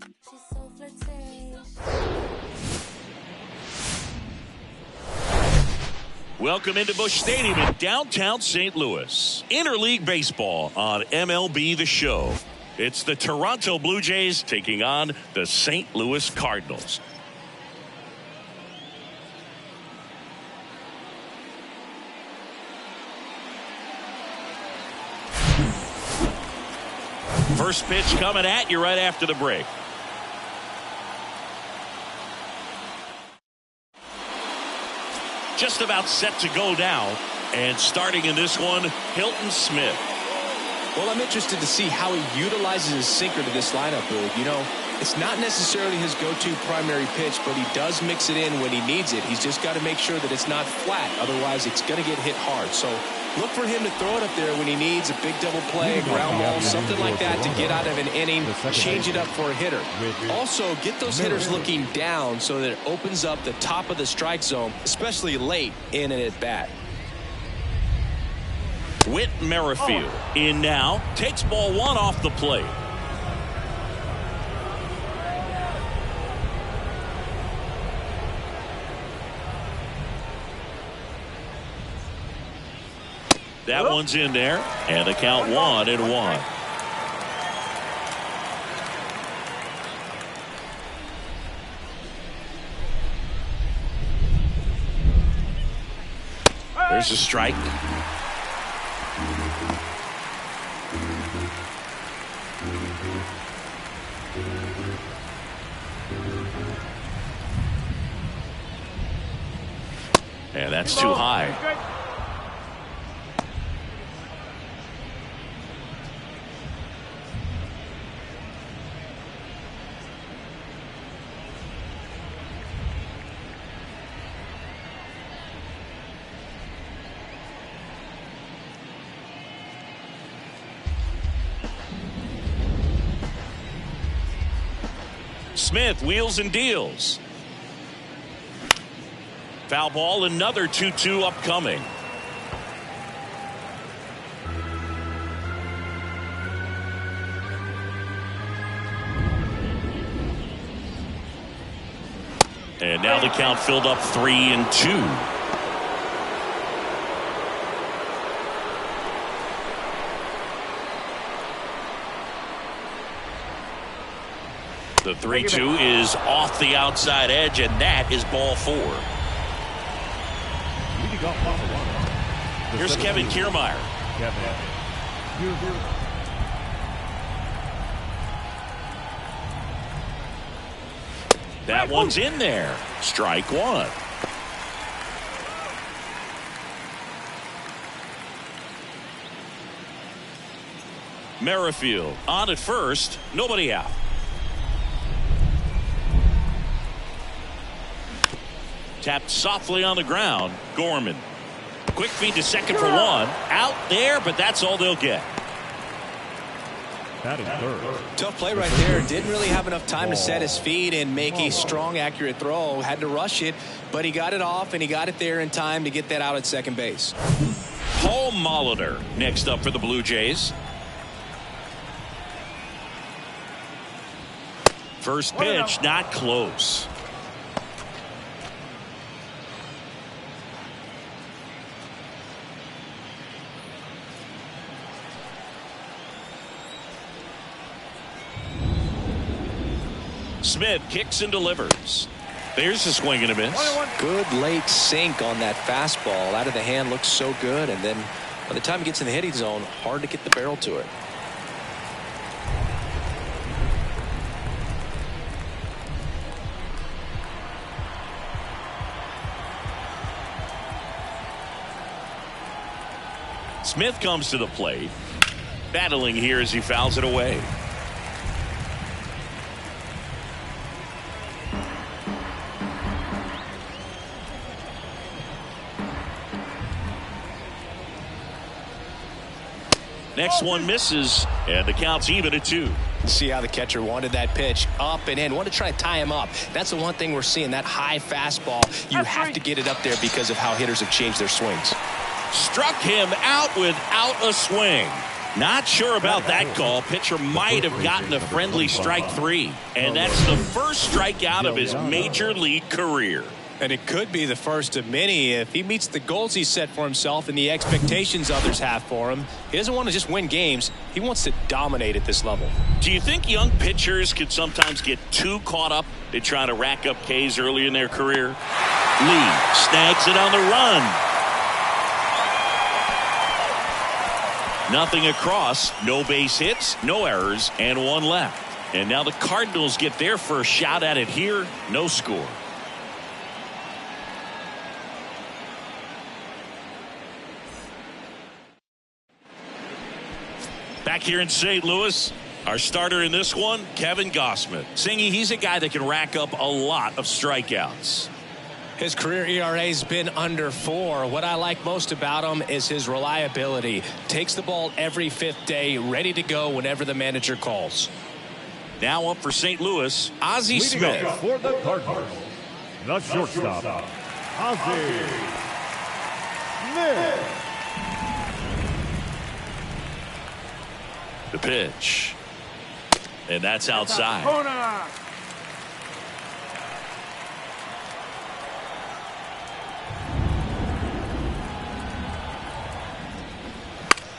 She's so flirtatious. Welcome into Busch Stadium in downtown St. Louis. Interleague baseball on MLB The Show. It's the Toronto Blue Jays taking on the St. Louis Cardinals. First pitch coming at you right after the break. Just about set to go now. And starting in this one, Hilton Smith. Well, I'm interested to see how he utilizes his sinker to this lineup, Boog. You know, it's not necessarily his go-to primary pitch, but he does mix it in when he needs it. He's just got to make sure that it's not flat. Otherwise, it's going to get hit hard. So look for him to throw it up there when he needs a big double play, a ground ball, something like that to get out of an inning, change it up for a hitter. Also, get those hitters looking down so that it opens up the top of the strike zone, especially late in an at-bat. Whit Merrifield in now, takes ball one off the plate. That one's in there, and the count 1-1. There's a strike. And that's too high. Smith wheels and deals. Foul ball, another 2-2 upcoming. And now the count filled up 3-2. The 3-2 is off the outside edge, and that is ball 4. Here's Kevin Kiermaier. That one's in there. Strike one. Merrifield on at first, nobody out. Tapped softly on the ground. Gorman. Quick feed to second for one. Out there, but that's all they'll get. Tough play right there. Didn't really have enough time to set his feet and make a strong, accurate throw. Had to rush it, but he got it off, and he got it there in time to get that out at second base. Paul Molitor next up for the Blue Jays. First pitch, not close. Smith kicks and delivers. There's a swing and a miss. Good late sink on that fastball. Out of the hand, looks so good, and then by the time it gets in the hitting zone, hard to get the barrel to it. Smith comes to the plate, battling here as he fouls it away. Next one misses, and the count's even at 2. See how the catcher wanted that pitch up and in. Wanted to try to tie him up. That's the one thing we're seeing, that high fastball. You have to get it up there because of how hitters have changed their swings. Struck him out without a swing. Not sure about that call. Pitcher might have gotten a friendly strike 3. And that's the first strikeout of his major league career. And it could be the first of many if he meets the goals he set for himself and the expectations others have for him. He doesn't want to just win games. He wants to dominate at this level. Do you think young pitchers can sometimes get too caught up in trying to rack up Ks early in their career? Lee snags it on the run. Nothing across, no base hits, no errors, and 1 left. And now the Cardinals get their first shot at it here. No score. Back here in St. Louis, our starter in this one, Kevin Gausman. Singy, he's a guy that can rack up a lot of strikeouts. His career ERA has been under 4. What I like most about him is his reliability. Takes the ball every 5th day, ready to go whenever the manager calls. Now up for St. Louis, Ozzie Smith. For the Cardinals, the shortstop, Ozzie Smith. The pitch. And that's outside.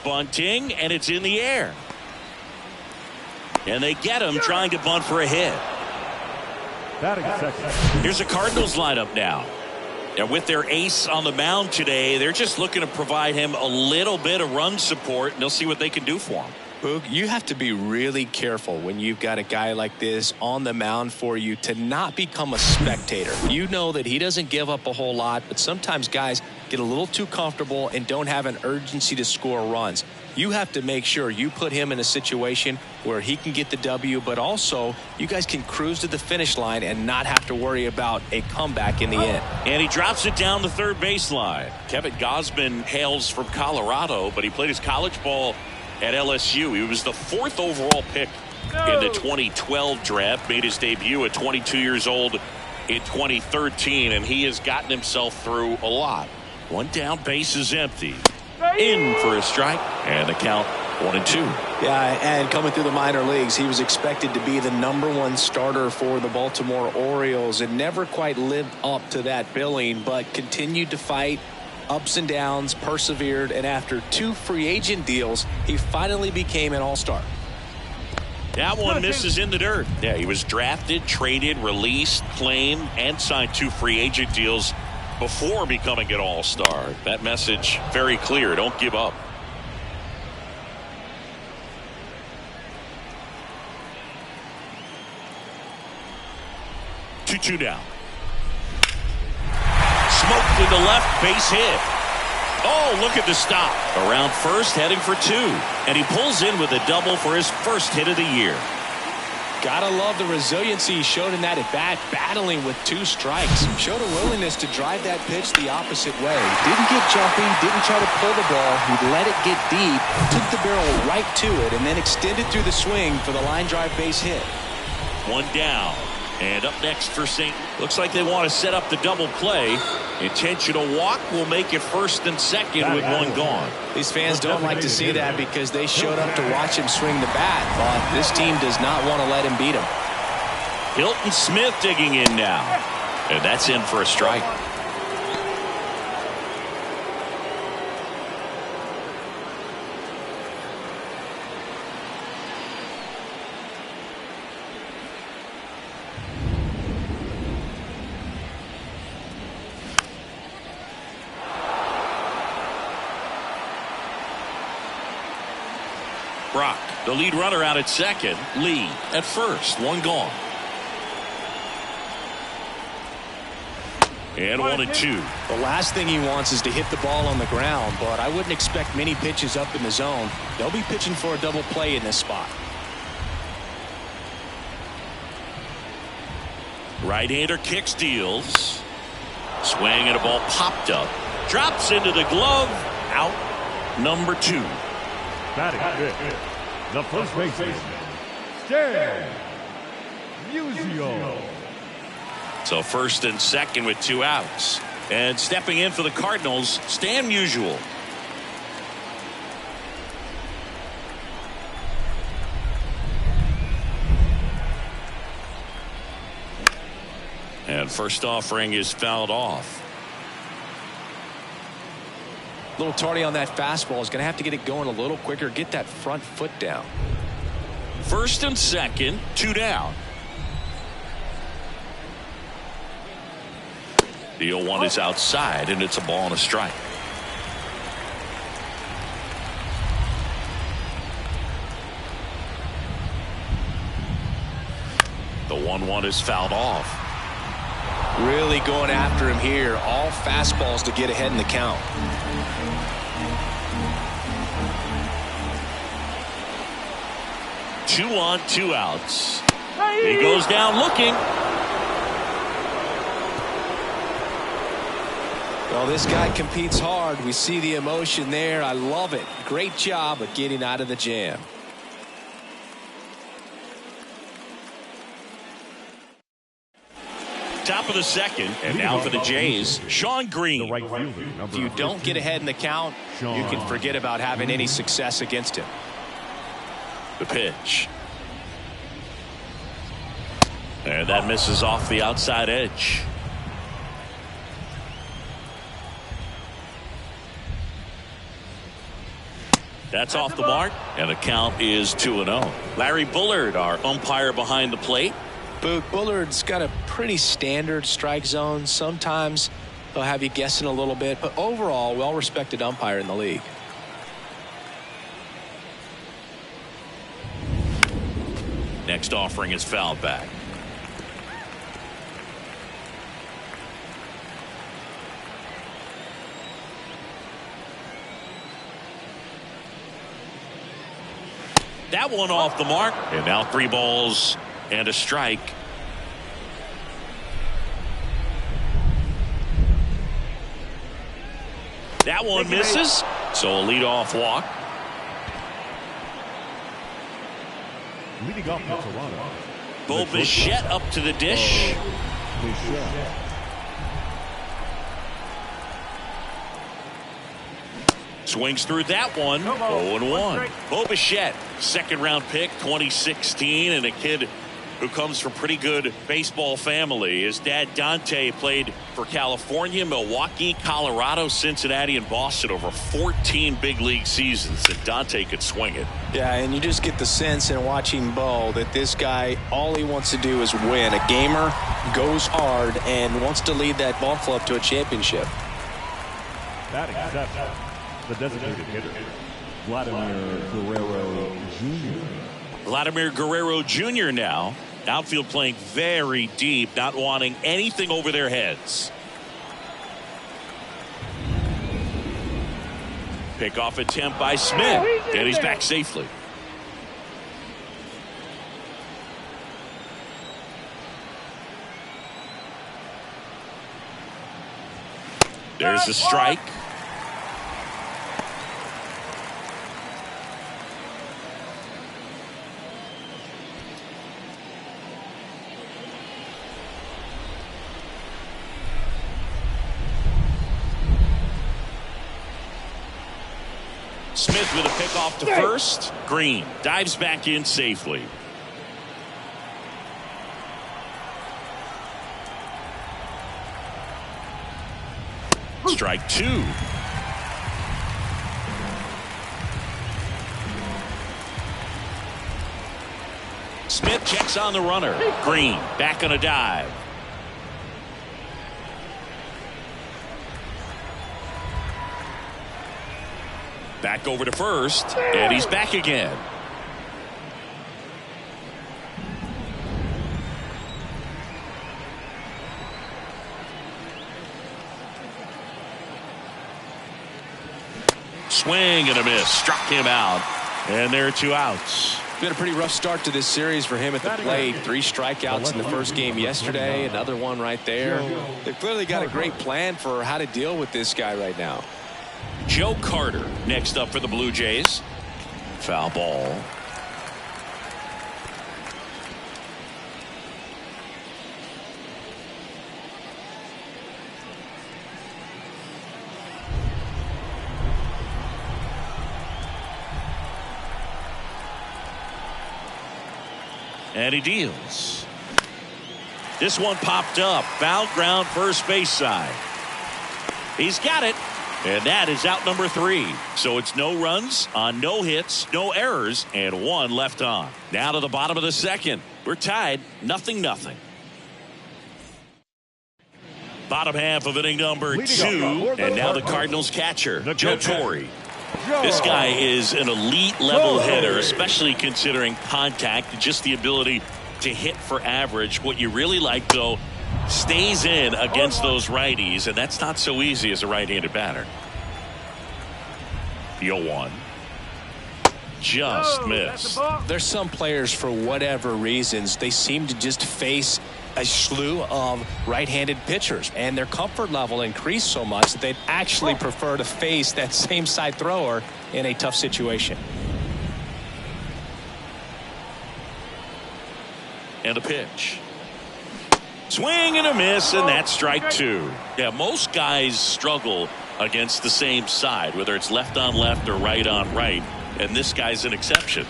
Bunting, and it's in the air. And they get him trying to bunt for a hit. Here's a Cardinals lineup now. And with their ace on the mound today, they're just looking to provide him a little bit of run support, and they'll see what they can do for him. Boog, you have to be really careful when you've got a guy like this on the mound for you to not become a spectator. You know that he doesn't give up a whole lot, but sometimes guys get a little too comfortable and don't have an urgency to score runs. You have to make sure you put him in a situation where he can get the W, but also you guys can cruise to the finish line and not have to worry about a comeback in the end. And he drops it down the third baseline. Kevin Gausman hails from Colorado, but he played his college ball at LSU. He was the 4th overall pick in the 2012 draft, made his debut at 22 years old in 2013, and he has gotten himself through a lot. 1 down, base is empty. In for a strike, and the count 1-2. Yeah, and coming through the minor leagues, he was expected to be the #1 starter for the Baltimore Orioles and never quite lived up to that billing, but continued to fight ups and downs, persevered, and after 2 free agent deals, he finally became an all-star. That one misses in the dirt. Yeah, he was drafted, traded, released, claimed, and signed 2 free agent deals before becoming an all-star. That message very clear. Don't give up. Two down. Smoked to the left, base hit. Oh, look at the stop. Around first, heading for 2. And he pulls in with a double for his first hit of the year. Gotta love the resiliency he showed in that at-bat, battling with 2 strikes. Showed a willingness to drive that pitch the opposite way. Didn't get jumpy, didn't try to pull the ball. He let it get deep, took the barrel right to it, and then extended through the swing for the line drive base hit. 1 down. And up next for St. Looks like they want to set up the double play. Intentional walk will make it 1st and 2nd with 1 gone. These fans don't like to see that because they showed up to watch him swing the bat, but this team does not want to let him beat him. Hilton Smith digging in now. And that's in for a strike. Brock, the lead runner out at second. Lee at first. 1 gone. And 1-2. The last thing he wants is to hit the ball on the ground, but I wouldn't expect many pitches up in the zone. They'll be pitching for a double play in this spot. Right-hander kick steals. Swing and a ball popped up. Drops into the glove. Out number 2. Batting fifth, the first baseman, Stan Musial. So 1st and 2nd with 2 outs. And stepping in for the Cardinals, Stan Musial. And first offering is fouled off. A little tardy on that fastball. Is going to have to get it going a little quicker. Get that front foot down. First and second, 2 down. The 0-1 is outside, and it's a ball and a strike. The 1-1 is fouled off. Really going after him here. All fastballs to get ahead in the count. Two on, 2 outs. He goes down looking. Well, this guy competes hard. We see the emotion there. I love it. Great job of getting out of the jam. Top of the second, and now for the Jays, Sean Green. If you don't get ahead in the count, you can forget about having any success against him. The pitch. And that misses off the outside edge. That's off the mark, and the count is 2-0. Larry Bullard, our umpire behind the plate. Bullard's got a pretty standard strike zone. Sometimes he'll have you guessing a little bit, but overall, well-respected umpire in the league. Next offering is fouled back. That one off the mark, and now 3 balls and a strike. That one misses, so a leadoff walk. Leading off for Toronto. Bo Bichette up to the dish. Swings through that one. 0-1. Bo Bichette, second round pick, 2016, and a kid who comes from pretty good baseball family. His dad Dante played for California, Milwaukee, Colorado, Cincinnati, and Boston over 14 big league seasons, and Dante could swing it. Yeah, and you just get the sense in watching Bo that this guy, all he wants to do is win. A gamer, goes hard, and wants to lead that ball club to a championship. Batting seventh, the designated hitter, Vladimir Guerrero Jr. Vladimir Guerrero Jr. now. Outfield playing very deep, not wanting anything over their heads. Pickoff attempt by Smith, and he's back safely. There's a strike. Smith with a pickoff to first. Green dives back in safely. Strike 2. Smith checks on the runner. Green back on a dive. Back over to first, and he's back again. Swing and a miss. Struck him out. And there are 2 outs. Been a pretty rough start to this series for him at the plate. 3 strikeouts in the first game yesterday. Another one right there. They've clearly got a great plan for how to deal with this guy right now. Joe Carter next up for the Blue Jays. Foul ball. And he deals. This one popped up. Foul ground, first base side. He's got it. And that is out number 3. So it's no runs on no hits, no errors, and 1 left on. Now to the bottom of the second. We're tied, 0-0. Bottom half of inning number 2. And now the Cardinals catcher, Joe Torre. This guy is an elite level hitter, especially considering contact, just the ability to hit for average. What you really like, though, stays in against those righties, and that's not so easy as a right-handed batter. The 0-1. Just missed. There's some players, for whatever reasons, they seem to just face a slew of right-handed pitchers, and their comfort level increased so much that they'd actually prefer to face that same side thrower in a tough situation. And a pitch. Swing and a miss, and that's strike 2. Yeah, most guys struggle against the same side, whether it's left on left or right on right, and this guy's an exception.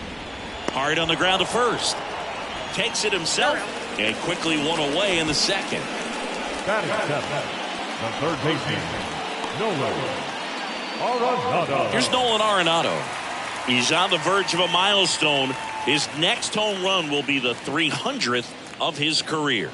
Hard on the ground to first. Takes it himself and quickly one away in the second. Batting 7, the third baseman, Nolan Arenado. Here's Nolan Arenado. He's on the verge of a milestone. His next home run will be the 300th of his career.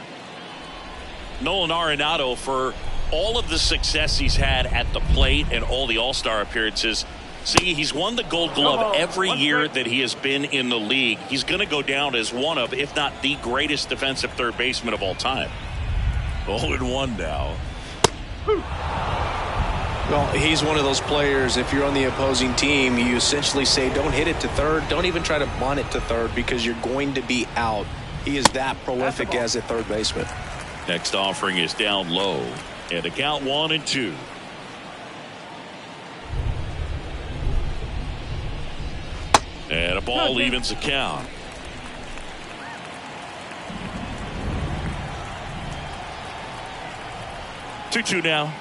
Nolan Arenado, for all of the success he's had at the plate and all the All-Star appearances, see, he's won the Gold Glove every year that he has been in the league. He's going to go down as one of, if not the greatest defensive third baseman of all time. 0-1 now. Well, he's one of those players, if you're on the opposing team, you essentially say don't hit it to third, don't even try to bunt it to third because you're going to be out. He is that prolific as a third baseman. Next offering is down low, and the count 1-2. And a ball evens the count. Two now.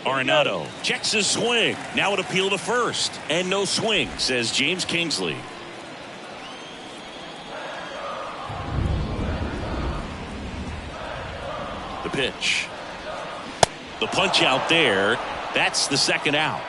Arenado checks his swing. Now an appeal to first. And no swing, says James Kingsley. The pitch. The punch out there. That's the second out.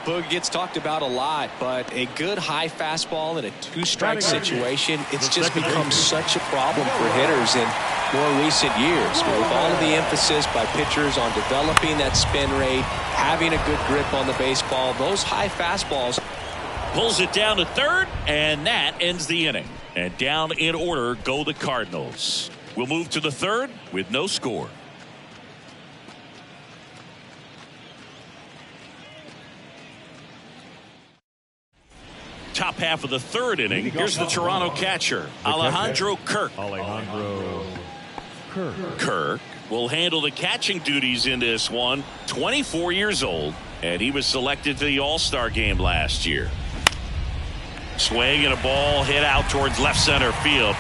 Boog gets talked about a lot, but a good high fastball in a two-strike situation, it's just become such a problem for hitters in more recent years. With all of the emphasis by pitchers on developing that spin rate, having a good grip on the baseball, those high fastballs. Pulls it down to third, and that ends the inning. And down in order go the Cardinals. We'll move to the third with no score. Top half of the third inning. Here's the Toronto catcher, Alejandro Kirk. Kirk will handle the catching duties in this one. 24 years old, and he was selected to the All-Star game last year. Swing and a ball hit out towards left center field.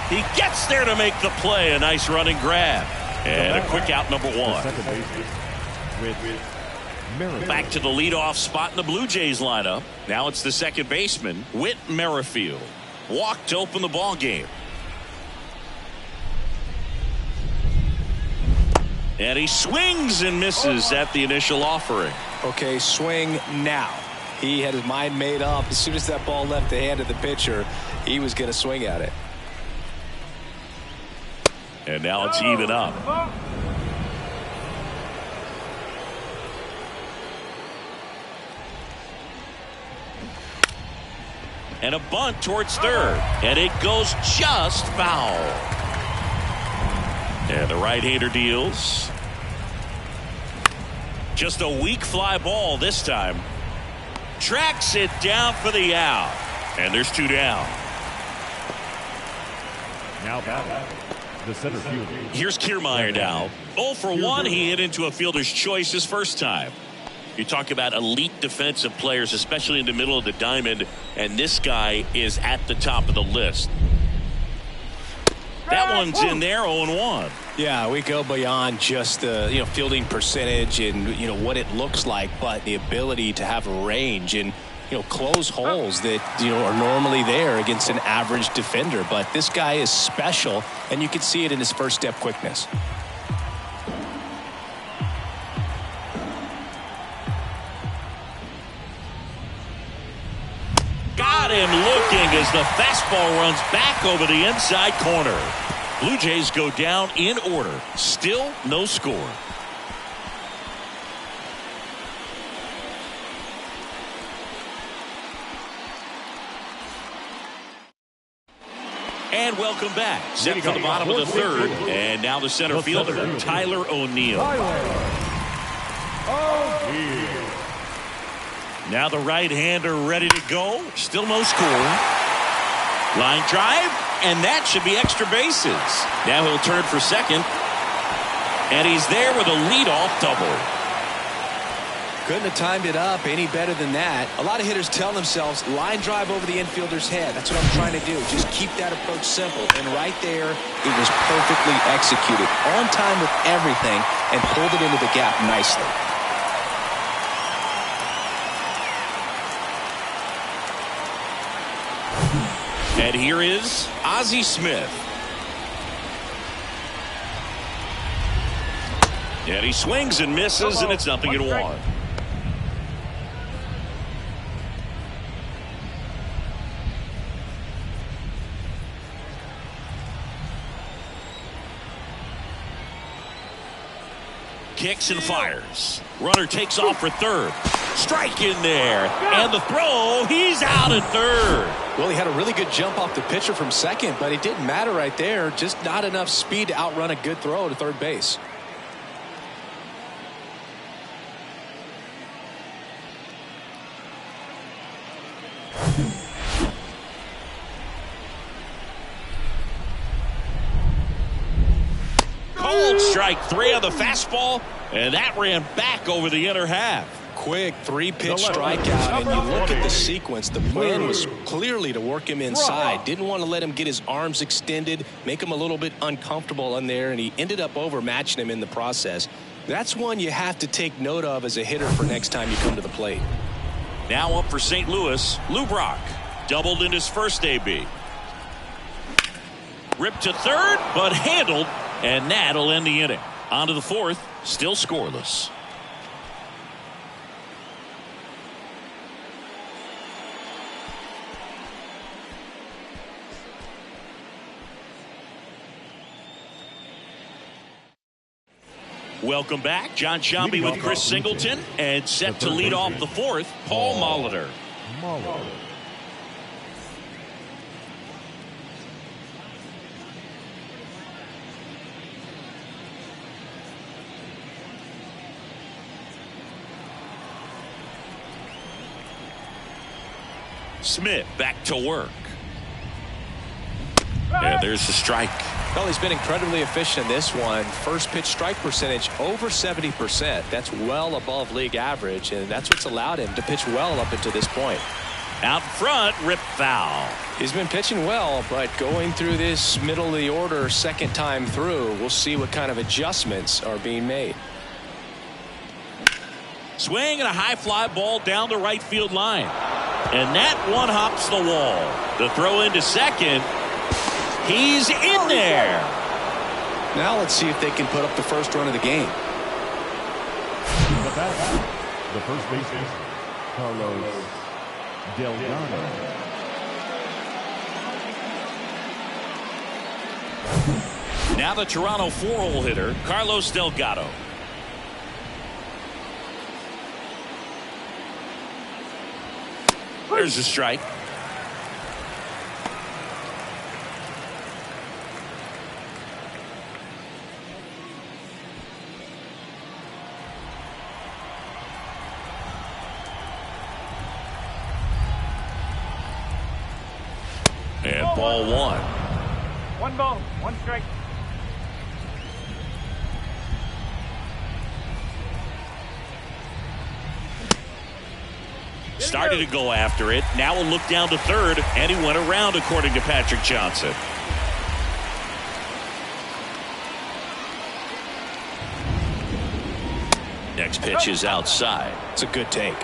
He gets there to make the play. A nice running grab. And a quick out, number 1. Back to the leadoff spot in the Blue Jays lineup. Now it's the second baseman, Whit Merrifield. Walked to open the ball game. And he swings and misses at the initial offering. Okay, swing now. He had his mind made up. As soon as that ball left the hand of the pitcher, he was going to swing at it. And now it's even up. And a bunt towards third. And it goes just foul. And the right-hander deals. Just a weak fly ball this time. Tracks it down for the out. And there's 2 down. Now batting, the center fielder. Here's Kiermaier now. 0 for 1. He hit into a fielder's choice his first time. You talk about elite defensive players, especially in the middle of the diamond, and this guy is at the top of the list. That one's in there, 0-1. Yeah, we go beyond just the fielding percentage and what it looks like, but the ability to have range. And close holes that, are normally there against an average defender. But this guy is special, and you can see it in his first step quickness. Got him looking as the fastball runs back over the inside corner. Blue Jays go down in order. Still no score. And welcome back. Set for the bottom of the third. And now the center fielder, Tyler O'Neill. Now the right-hander ready to go. Still no score. Line drive, and that should be extra bases. Now he'll turn for second. And he's there with a leadoff double. Couldn't have timed it up any better than that. A lot of hitters tell themselves, line drive over the infielder's head. That's what I'm trying to do. Just keep that approach simple. And right there, it was perfectly executed. On time with everything, and pulled it into the gap nicely. And here is Ozzie Smith. And he swings and misses, and it's 0-1. Kicks and fires. Runner takes off for third. Strike in there. And the throw, he's out at third. Well, he had a really good jump off the pitcher from second, but it didn't matter right there. Just not enough speed to outrun a good throw to third base. Cold strike 3 on the fastball, and that ran back over the inner half. Quick 3-pitch strikeout, and you look at the sequence. The plan was clearly to work him inside. Didn't want to let him get his arms extended, make him a little bit uncomfortable in there, and he ended up overmatching him in the process. That's one you have to take note of as a hitter for next time you come to the plate. Now up for St. Louis, Lou Brock. Doubled in his first AB. Ripped to third, but handled, and that'll end the inning. On to the fourth, still scoreless. Welcome back. John Shambi with Chris Singleton, and set to lead off the fourth, Paul Molitor. Smith back to work. And there's the strike. Well, he's been incredibly efficient in this one. First pitch strike percentage over 70%. That's well above league average, and that's what's allowed him to pitch well up until this point. Out front, rip foul. He's been pitching well, but going through this middle of the order second time through, we'll see what kind of adjustments are being made. Swing and a high fly ball down the right field line. And that one hops the wall. The throw into second. He's in there. Now let's see if they can put up the first run of the game. The first baseman, Carlos Delgado. Now the Toronto 4-hole hitter, Carlos Delgado. There's a strike. And ball one. 1 ball, 1 strike. Started to go after it. Now we'll look down to third, and he went around, according to Patrick Johnson. Next pitch is outside. It's a good take.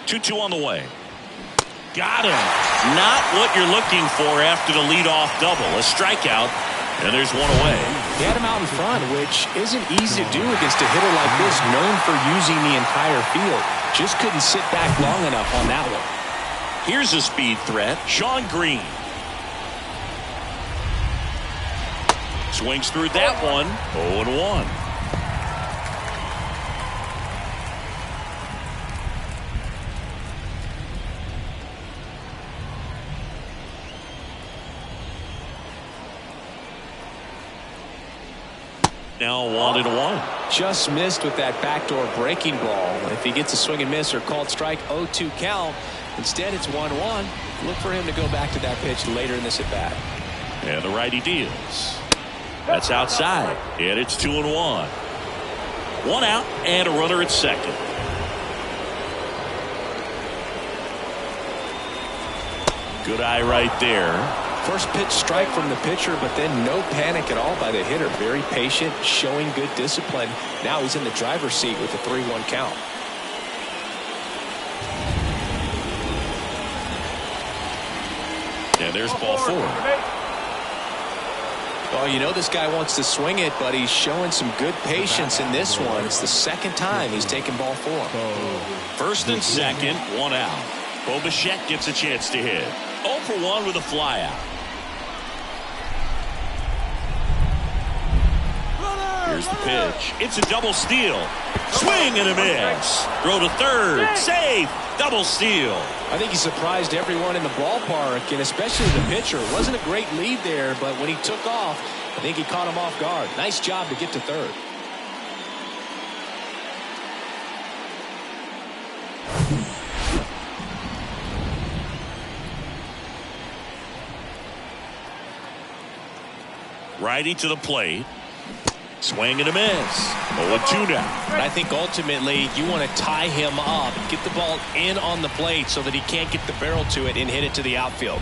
2-2 on the way. Got him. Not what you're looking for after the leadoff double. A strikeout, and there's one away. He had him out in front, which isn't easy to do against a hitter like this, known for using the entire field. Just couldn't sit back long enough on that one. Here's a speed threat, Sean Green. Swings through that one, 0-1. Now 1-1. Just missed with that backdoor breaking ball. If he gets a swing and miss or called strike, 0-2 count. Instead, it's 1-1. Look for him to go back to that pitch later in this at bat. And the righty deals. That's outside, and it's 2-1. One out and a runner at second. Good eye right there. First pitch strike from the pitcher, but then no panic at all by the hitter. Very patient, showing good discipline. Now he's in the driver's seat with a 3-1 count. And there's ball 4. Well, you know this guy wants to swing it, but he's showing some good patience in this one. It's the second time he's taken ball 4. First and second, one out. Bo Bichette gets a chance to hit. 0 for 1 with a fly out. Here's the pitch. It's a double steal. Swing and a miss. Throw to third. Safe. Double steal. I think he surprised everyone in the ballpark, and especially the pitcher. It wasn't a great lead there, but when he took off, I think he caught him off guard. Nice job to get to third. Righty to the plate. Swing and a miss. 0-2 now. And I think ultimately you want to tie him up, get the ball in on the plate so that he can't get the barrel to it and hit it to the outfield.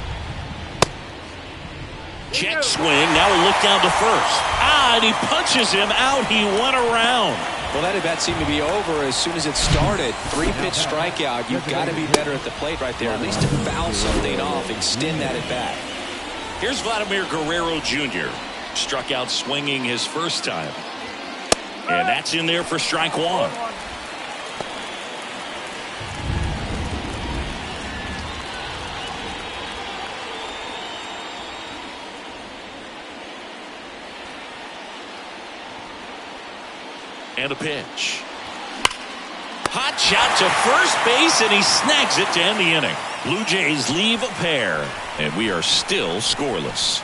Check swing. Now a look down to first. And he punches him out. He went around. Well, that at bat seemed to be over as soon as it started. 3-pitch strikeout. You've got to be better at the plate right there, at least to foul something off, extend that at bat. Here's Vladimir Guerrero Jr. Struck out swinging his first time. And that's in there for strike 1. And a pitch. Hot shot to first base, and he snags it to end the inning. Blue Jays leave a pair, and we are still scoreless.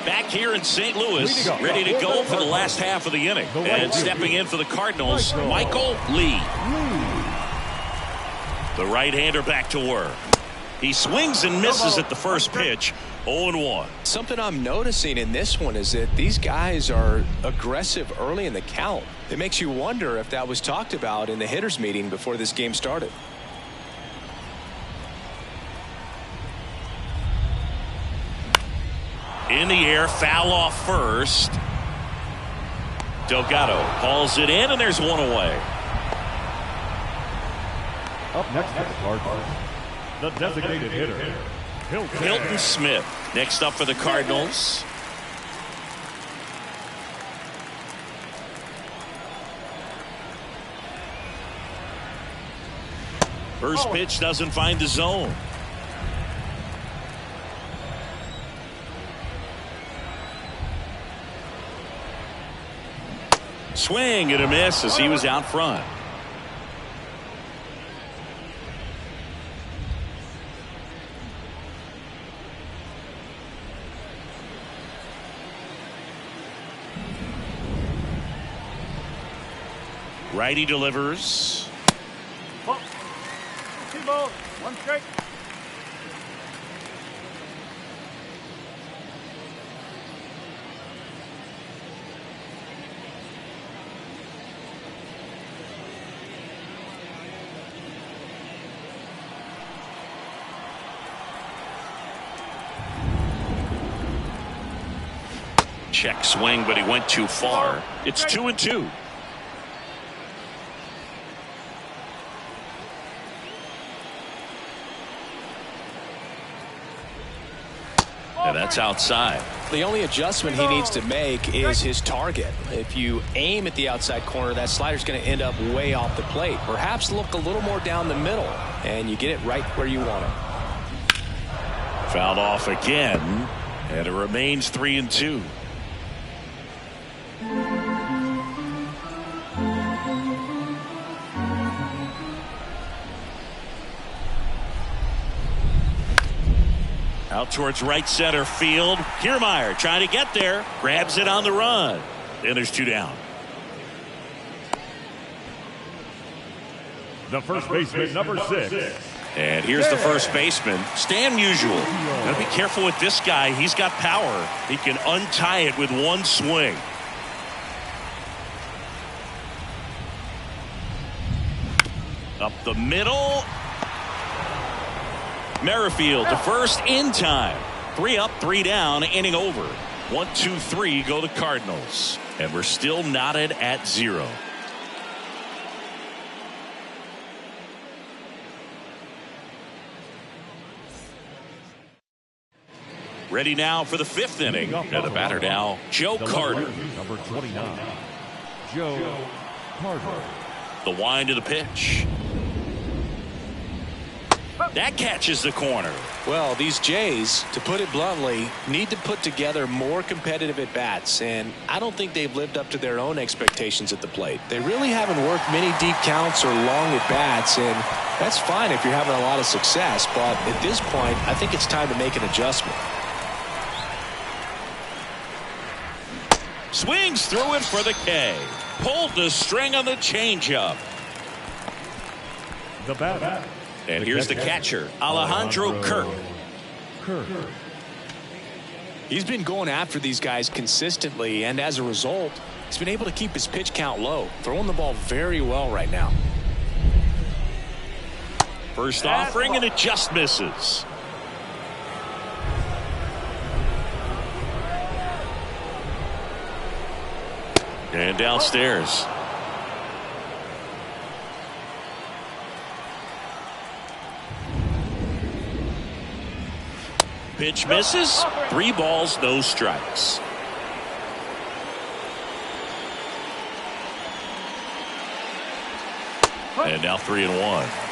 Back here in St. Louis, ready to go for the last half of the inning. And stepping in for the Cardinals, Michael Lee. The right-hander back to work. He swings and misses at the first pitch. 0-1. Something I'm noticing in this one is that these guys are aggressive early in the count. It makes you wonder if that was talked about in the hitters meeting before this game started. In the air, foul off first. Delgado hauls it in, and there's one away. Up next for the Cardinals, the designated hitter, Hilton Smith. Next up for the Cardinals. First pitch doesn't find the zone. Swing and a miss as he was out front. Righty delivers. 2 balls, 1 strike. Check swing, but he went too far. It's 2-2. And that's outside. The only adjustment he needs to make is his target. If you aim at the outside corner, that slider's going to end up way off the plate. Perhaps look a little more down the middle, and you get it right where you want it. Fouled off again, and it remains 3-2. Out towards right center field. Kiermaier trying to get there. Grabs it on the run. And there's 2 down. The first baseman, number 6. And here's the first baseman, Stan Musial. Gotta be careful with this guy. He's got power. He can untie it with one swing. Up the middle. Merrifield to first in time. 3 up, 3 down, inning over. 1, 2, 3 go the Cardinals. And we're still knotted at 0. Ready now for the 5th inning. And the batter now, Joe Carter. Number 29, Joe Carter. The wind of the pitch. That catches the corner. Well, these Jays, to put it bluntly, need to put together more competitive at-bats, and I don't think they've lived up to their own expectations at the plate. They really haven't worked many deep counts or long at-bats, and that's fine if you're having a lot of success, but at this point, I think it's time to make an adjustment. Swings through it for the K. Pulled the string on the changeup. The batter. And here's the catcher, Alejandro Kirk. He's been going after these guys consistently, and as a result, he's been able to keep his pitch count low, throwing the ball very well right now. First offering, and it just misses. And downstairs. Pitch misses. 3 balls, no strikes. And now 3-1.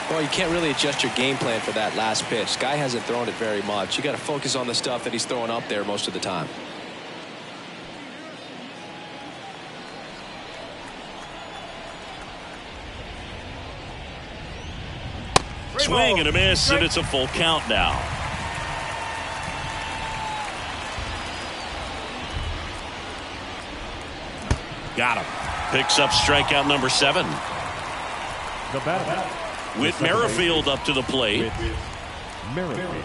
Well, you can't really adjust your game plan for that last pitch. Guy hasn't thrown it very much. You got to focus on the stuff that he's throwing up there most of the time. Swing and a miss, and it's a full count now. Got him. Picks up strikeout number 7. The batter. With Merrifield up to the plate. Merrifield.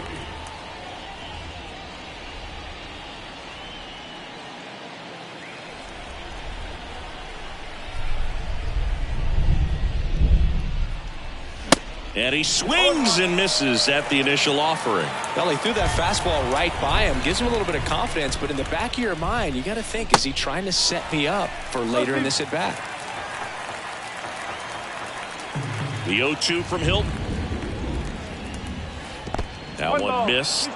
And he swings and misses at the initial offering. Well, he threw that fastball right by him. Gives him a little bit of confidence, but in the back of your mind, you got to think, is he trying to set me up for later in this at-bat? The 0-2 from Hilton. That one missed.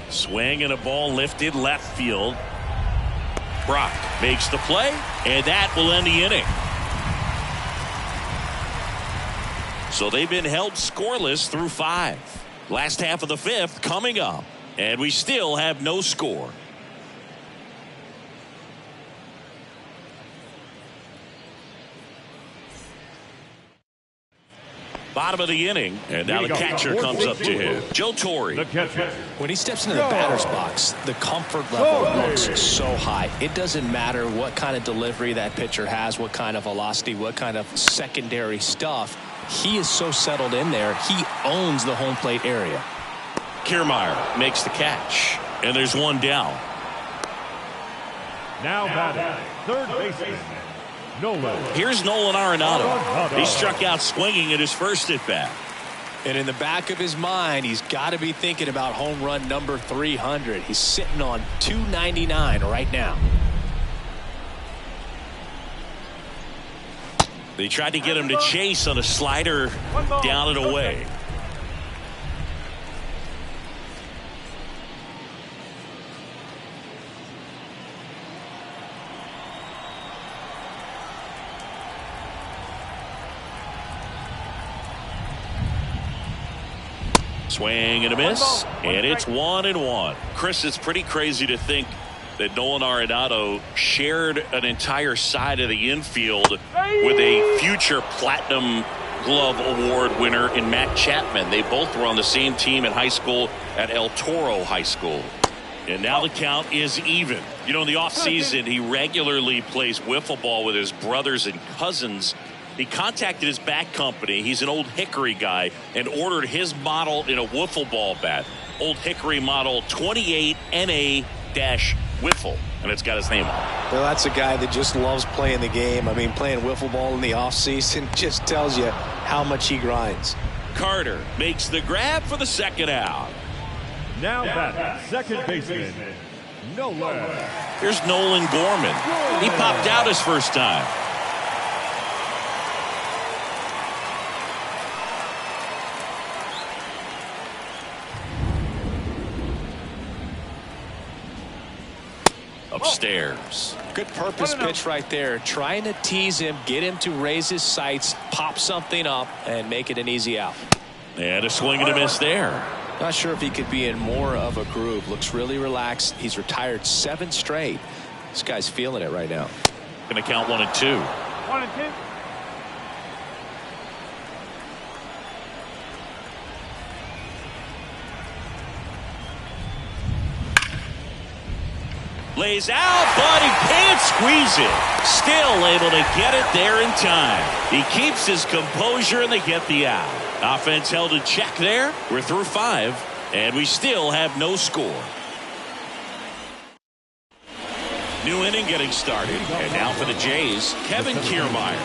Swing and a ball lifted left field. Brock makes the play, and that will end the inning. So they've been held scoreless through 5. Last half of the 5th coming up, and we still have no score. Bottom of the inning, and now the catcher comes up to him. Joe Torre. The catcher. When he steps into the batter's box, the comfort level looks so high. It doesn't matter what kind of delivery that pitcher has, what kind of velocity, what kind of secondary stuff. He is so settled in there. He owns the home plate area. Kiermaier makes the catch, and there's 1 down. Now batting, third baseman, Nolan. Here's Nolan Arenado. He struck out swinging at his first at bat. And in the back of his mind, he's got to be thinking about home run number 300. He's sitting on 299 right now. They tried to get him to chase on a slider down and away. Swing and a miss, and it's 1-1. Chris, it's pretty crazy to think that Nolan Arenado shared an entire side of the infield with a future Platinum Glove Award winner in Matt Chapman. They both were on the same team in high school at El Toro High School. And now the count is even. You know, in the offseason, he regularly plays wiffle ball with his brothers and cousins. He contacted his bat company. He's an Old Hickory guy and ordered his model in a wiffle ball bat. Old Hickory model 28 NA-Wiffle. And it's got his name on it. Well, that's a guy that just loves playing the game. I mean, playing wiffle ball in the offseason just tells you how much he grinds. Carter makes the grab for the second out. Now back, second baseman, Nolan. Here's Nolan Gorman. He popped out his first time. Upstairs. Good purpose pitch right there. Trying to tease him, get him to raise his sights, pop something up, and make it an easy out. And a swing and a miss there. Not sure if he could be in more of a groove. Looks really relaxed. He's retired 7 straight. This guy's feeling it right now. Going to count 1 and 2. 1 and 2. Lays out, but he can't squeeze it. Still able to get it there in time. He keeps his composure and they get the out. Offense held in check there. We're through 5, and we still have no score. New inning getting started. And now for the Jays, Kevin Kiermaier.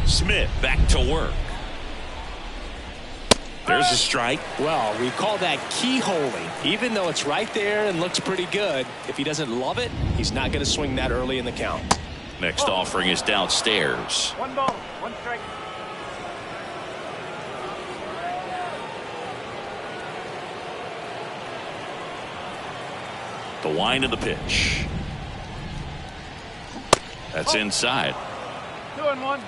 Smith back to work. There's a strike. Well, we call that keyholing. Even though it's right there and looks pretty good, if he doesn't love it, he's not going to swing that early in the count. Next offering is downstairs. 1 ball, 1 strike. The wind of the pitch. That's inside. 2 and 1.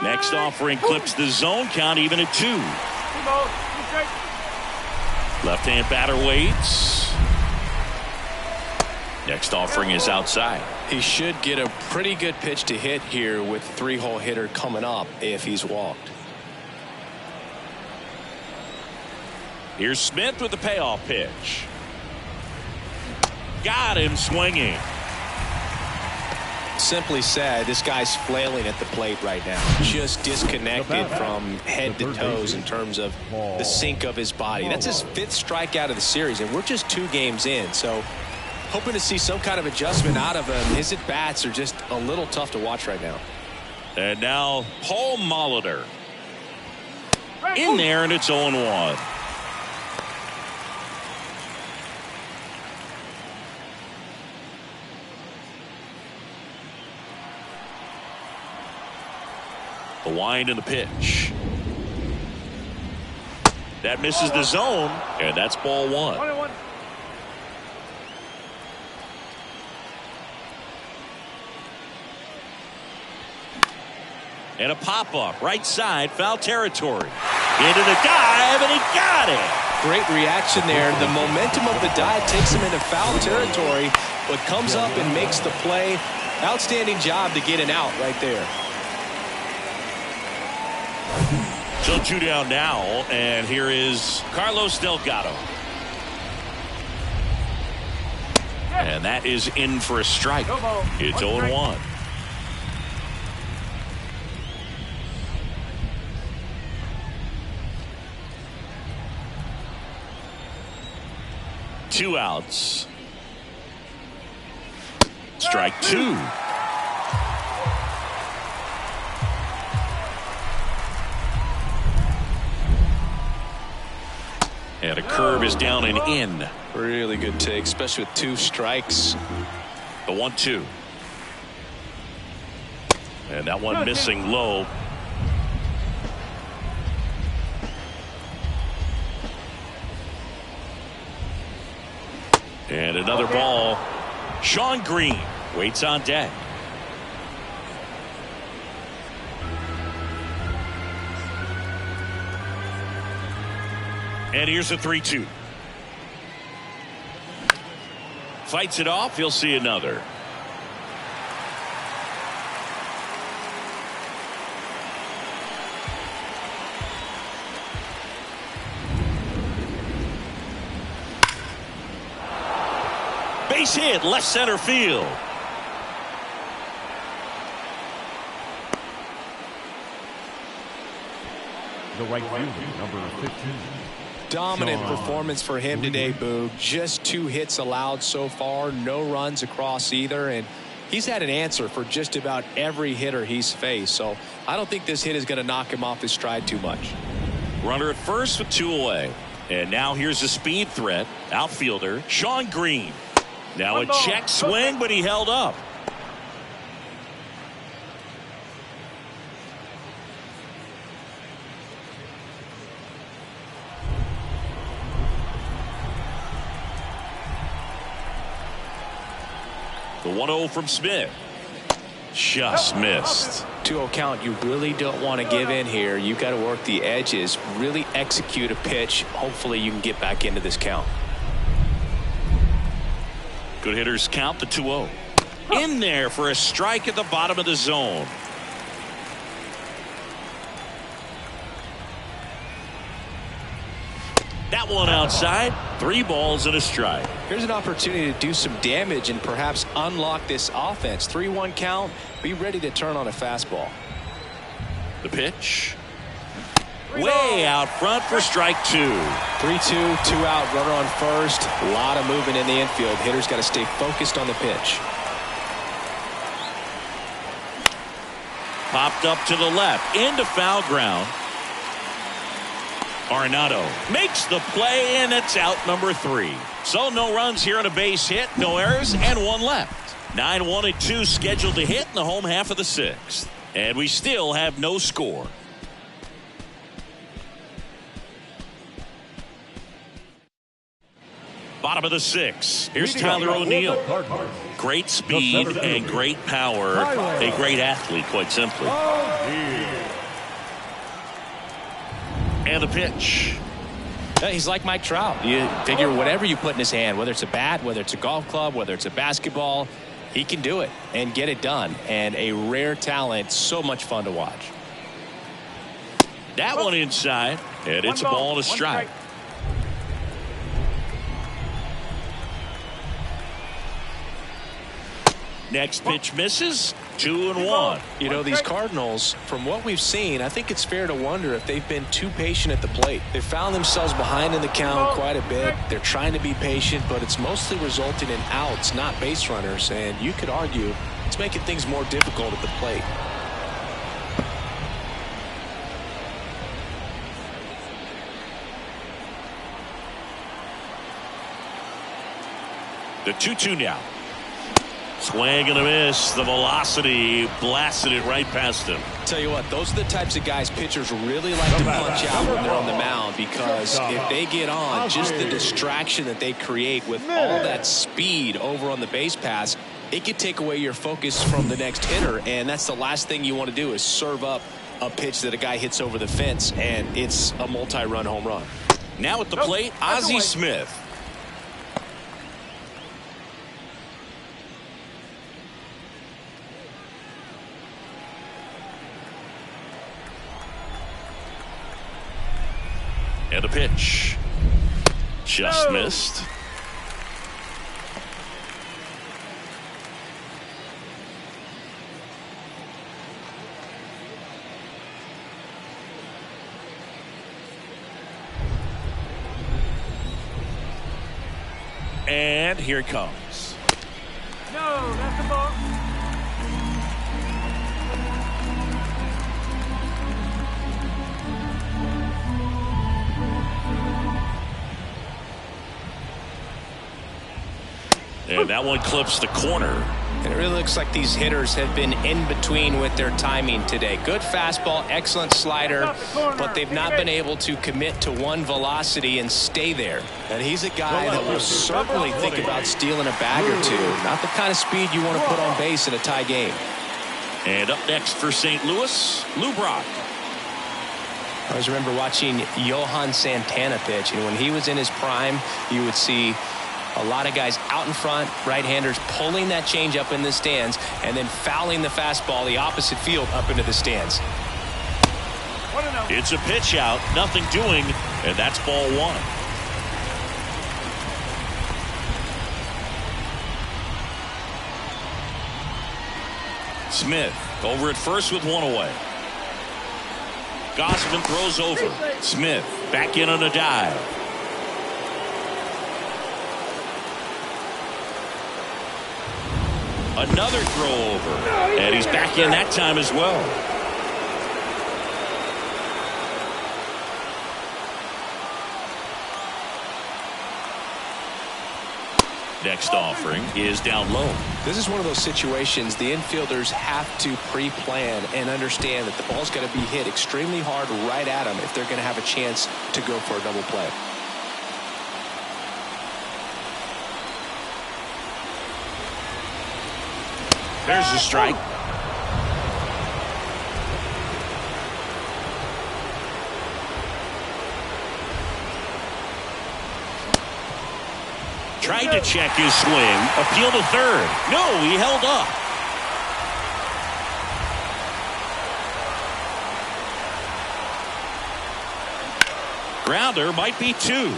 Next offering clips the zone count even at 2. 2 balls, 2 strikes. Left-hand batter waits. Next offering is outside. He should get a pretty good pitch to hit here with 3-hole hitter coming up if he's walked. Here's Smith with the payoff pitch. Got him swinging. Simply said, this guy's flailing at the plate right now. Just disconnected from head to toes in terms of the sink of his body. That's his 5th strikeout of the series, and we're just 2 games in. So hoping to see some kind of adjustment out of him. His at-bats are just a little tough to watch right now. And now Paul Molitor in there, and it's 0-1. The wind and the pitch. That misses the zone, and that's ball 1. 1 and 1. And a pop-up, right side, foul territory. Into the dive, and he got it. Great reaction there. The momentum of the dive takes him into foul territory, but comes up and makes the play. Outstanding job to get an out right there. So 2 down now, and here is Carlos Delgado. And that is in for a strike. It's 0-1. 2 outs. Strike 2. And a curve is down and in. Really good take, especially with 2 strikes. The 1-2. And that one missing low. And another ball. Sean Green waits on deck. And here's a 3-2. Fights it off. He'll see another. Base hit, left center field. The right fielder, number 15. Dominant performance for him today, Boog. Just 2 hits allowed so far. No runs across either. And he's had an answer for just about every hitter he's faced. So I don't think this hit is going to knock him off his stride too much. Runner at first with 2 away. And now here's a speed threat. Outfielder Sean Green. Now a check swing, but he held up. The 1-0 from Smith. Just missed. 2-0 count. You really don't want to give in here. You got to work the edges, really execute a pitch. Hopefully you can get back into this count. Good hitters count the 2-0. In there for a strike at the bottom of the zone. That one outside. 3 balls and a strike. Here's an opportunity to do some damage and perhaps unlock this offense. 3-1 count. Be ready to turn on a fastball. The pitch. Way out front for strike 2. 3-2, 2 out, runner on first. A lot of movement in the infield. Hitters got to stay focused on the pitch. Popped up to the left into foul ground. Arenado makes the play, and it's out number 3. So no runs here on a base hit, no errors, and 1 left. 9-1-2 scheduled to hit in the home half of the 6th. And we still have no score. Bottom of the 6th. Here's Tyler O'Neill. Great speed and great power. A great athlete, quite simply. And the pitch. He's like Mike Trout. You figure whatever you put in his hand, whether it's a bat, whether it's a golf club, whether it's a basketball, he can do it and get it done. And a rare talent, so much fun to watch. That one inside, and it's a ball and a strike. Next pitch misses. 2-1. You know, these Cardinals, from what we've seen, I think it's fair to wonder if they've been too patient at the plate. They've found themselves behind in the count quite a bit. They're trying to be patient, but it's mostly resulting in outs, not base runners. And you could argue it's making things more difficult at the plate. The 2-2 now. Swing and a miss. The velocity blasted it right past him. Tell you what, those are the types of guys pitchers really like to punch out when they're on the mound, because if they get on, just the distraction that they create with all that speed over on the base pass, it could take away your focus from the next hitter, and that's the last thing you want to do is serve up a pitch that a guy hits over the fence, and it's a multi-run home run. Now at the plate, Ozzie Smith. And a pitch. Just missed. And here it comes. No, that's the ball. And that one clips the corner. And it really looks like these hitters have been in between with their timing today. Good fastball, excellent slider, but they've not been able to commit to one velocity and stay there. And he's a guy that will certainly think about stealing a bag or two. Not the kind of speed you want to put on base in a tie game. And up next for St. Louis, Lou Brock. I always remember watching Johan Santana pitch, and when he was in his prime, you would see a lot of guys out in front, right-handers pulling that change up in the stands and then fouling the fastball the opposite field up into the stands. It's a pitch out, nothing doing, and that's ball one. Smith over at first with one away. Gossman throws over. Smith back in on a dive. Another throw over, and he's back in that time as well. Next offering is down low. This is one of those situations the infielders have to pre-plan and understand that the ball's got to be hit extremely hard right at them if they're going to have a chance to go for a double play. There's the strike. Tried to check his swing. Appeal to third. No, he held up. Grounder might be two.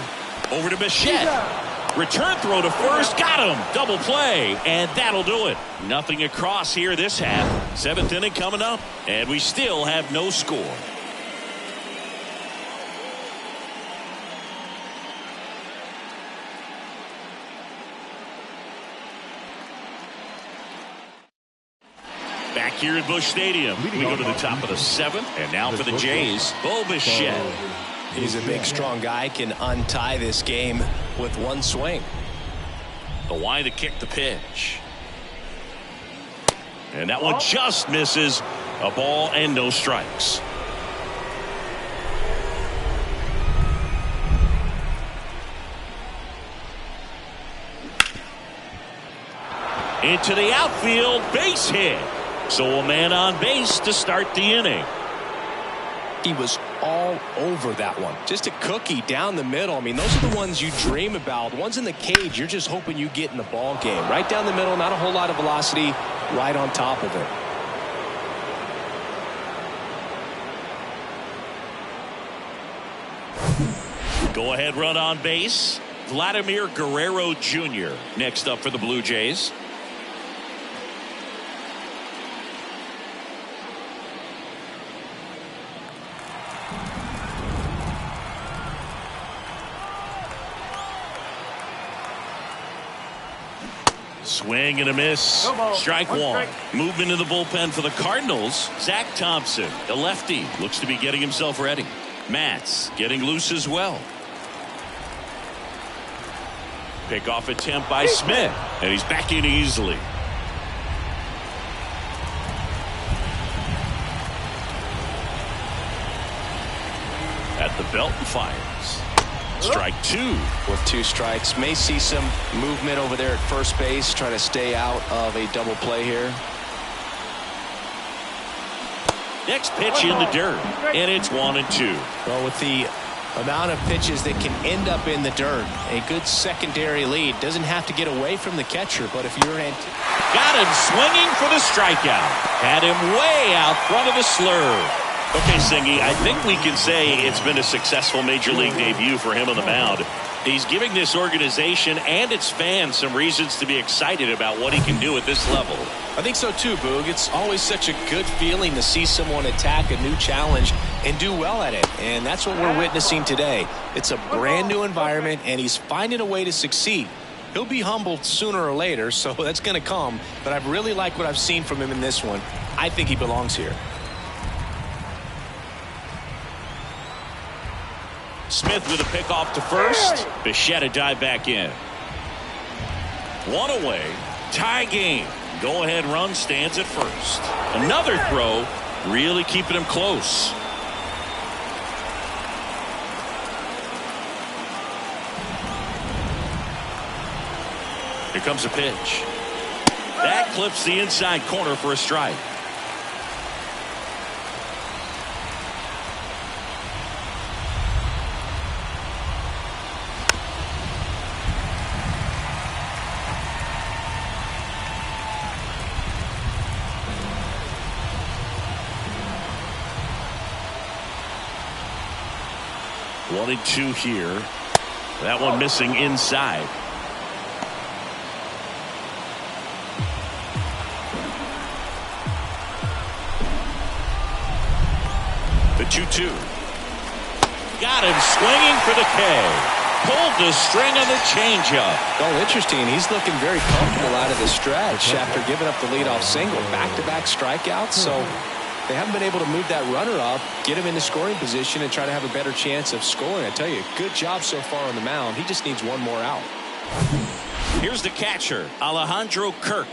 Over to Bichette. Return throw to first. Got him. Double play. And that'll do it. Nothing across here this half. Seventh inning coming up. And we still have no score. Back here at Busch Stadium, we go to the top of the seventh. And now for the Jays, Bo Bichette. He's a big, strong guy, can untie this game with one swing. The wide to kick the pitch. And that one just misses. A ball and no strikes. Into the outfield, base hit. So a man on base to start the inning. He was all over that one. Just a cookie down the middle. I mean, those are the ones you dream about. The ones in the cage, you're just hoping you get in the ball game. Right down the middle, not a whole lot of velocity, right on top of it. Go ahead run on base. Vladimir Guerrero Jr. next up for the Blue Jays. Swing and a miss. Strike one. Movement in the bullpen for the Cardinals. Zach Thompson, the lefty, looks to be getting himself ready. Matz getting loose as well. Pickoff attempt by Smith, and he's back in easily. At the belt and fires. Strike two. With two strikes, may see some movement over there at first base, trying to stay out of a double play here. Next pitch in the dirt, and it's 1-2. Well, with the amount of pitches that can end up in the dirt, a good secondary lead doesn't have to get away from the catcher, but if you're in, got him swinging for the strikeout. Had him way out front of the slurve. Okay, Singy, I think we can say it's been a successful Major League debut for him on the mound. He's giving this organization and its fans some reasons to be excited about what he can do at this level. I think so too, Boog. It's always such a good feeling to see someone attack a new challenge and do well at it. And that's what we're witnessing today. It's a brand new environment, and he's finding a way to succeed. He'll be humbled sooner or later, so that's going to come. But I really like what I've seen from him in this one. I think he belongs here. Smith with a pick off to first. Bichette dive back in. One away. Tie game. Go-ahead run stands at first. Another throw, really keeping him close. Here comes a pitch. That clips the inside corner for a strike. One and two here. That one missing inside. The 2-2. Got him swinging for the K. Pulled the string on the changeup. Oh, interesting. He's looking very comfortable out of the stretch after giving up the leadoff single. Back-to-back strikeouts, so they haven't been able to move that runner up, get him in the scoring position, and try to have a better chance of scoring. I tell you, good job so far on the mound. He just needs one more out. Here's the catcher, Alejandro Kirk.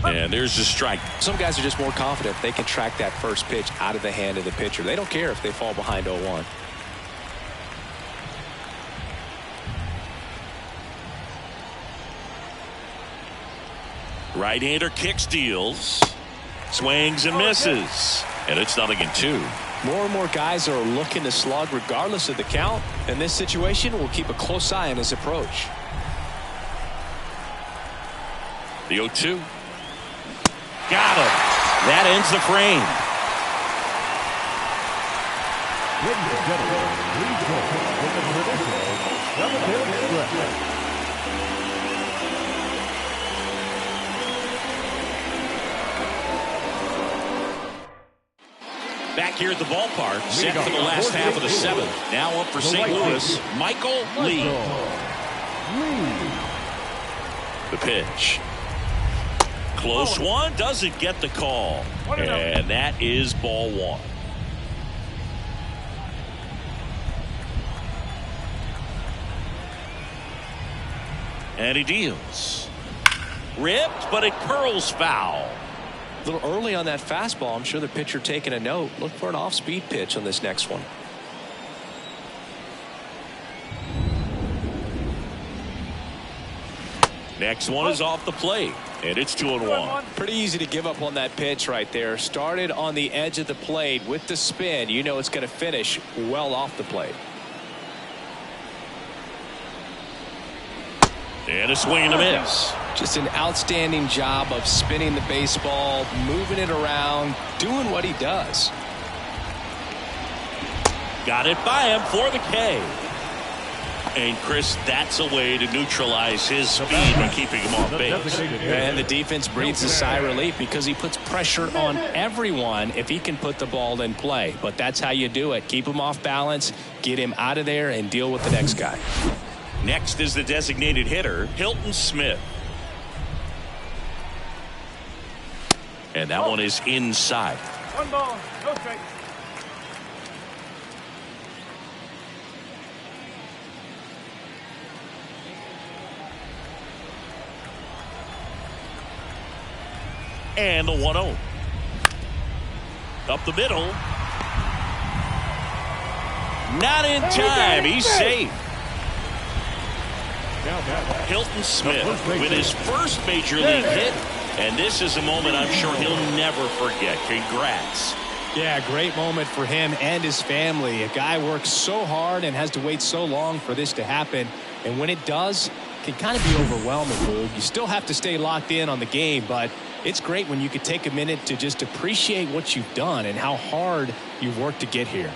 And there's the strike. Some guys are just more confident they can track that first pitch out of the hand of the pitcher. They don't care if they fall behind 0-1. Right-hander kicks, deals, swings and misses. And it's 0-2. More and more guys are looking to slug regardless of the count. In this situation, we'll keep a close eye on his approach. The 0-2. Got him. That ends the frame. Ladies and gentlemen, please welcome with the traditional 7-hit stretch. Back here at the ballpark, set for the last half of the seventh. Now up for St. Louis, Michael Lee. The pitch. Close one, doesn't get the call. And that is ball one. And he deals. Ripped, but it curls foul. A little early on that fastball. I'm sure the pitcher taking a note. Look for an off-speed pitch on this next one. Next one is off the plate, and it's 2-1. Pretty easy to give up on that pitch right there. Started on the edge of the plate with the spin. You know it's going to finish well off the plate. And a swing and a miss. Just an outstanding job of spinning the baseball, moving it around, doing what he does. Got it by him for the K. And Chris, that's a way to neutralize his speed and keeping him off base. And the defense breathes a sigh of relief because he puts pressure on everyone if he can put the ball in play. But that's how you do it. Keep him off balance, get him out of there, and deal with the next guy. Next is the designated hitter, Hilton Smith. And that one is inside. 1 ball, no strike. And the 1-0. Up the middle. Not in time. He's safe. Hilton Smith with his first major league hit. And this is a moment I'm sure he'll never forget. Congrats. Yeah, great moment for him and his family. A guy works so hard and has to wait so long for this to happen. And when it does, can kind of be overwhelming, Boog. You still have to stay locked in on the game, but it's great when you can take a minute to just appreciate what you've done and how hard you've worked to get here.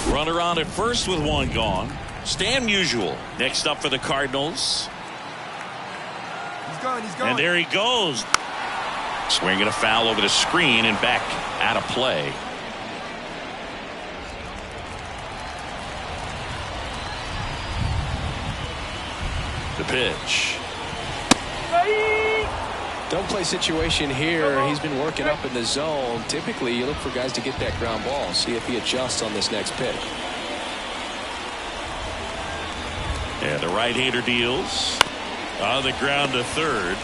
Runner on at first with one gone. Stan Musial next up for the Cardinals. He's going. And there he goes. Swinging a foul over the screen and back out of play. The pitch. Don't play situation here. He's been working up in the zone. Typically, you look for guys to get that ground ball. See if he adjusts on this next pitch. And the right-hander deals. On the ground to third.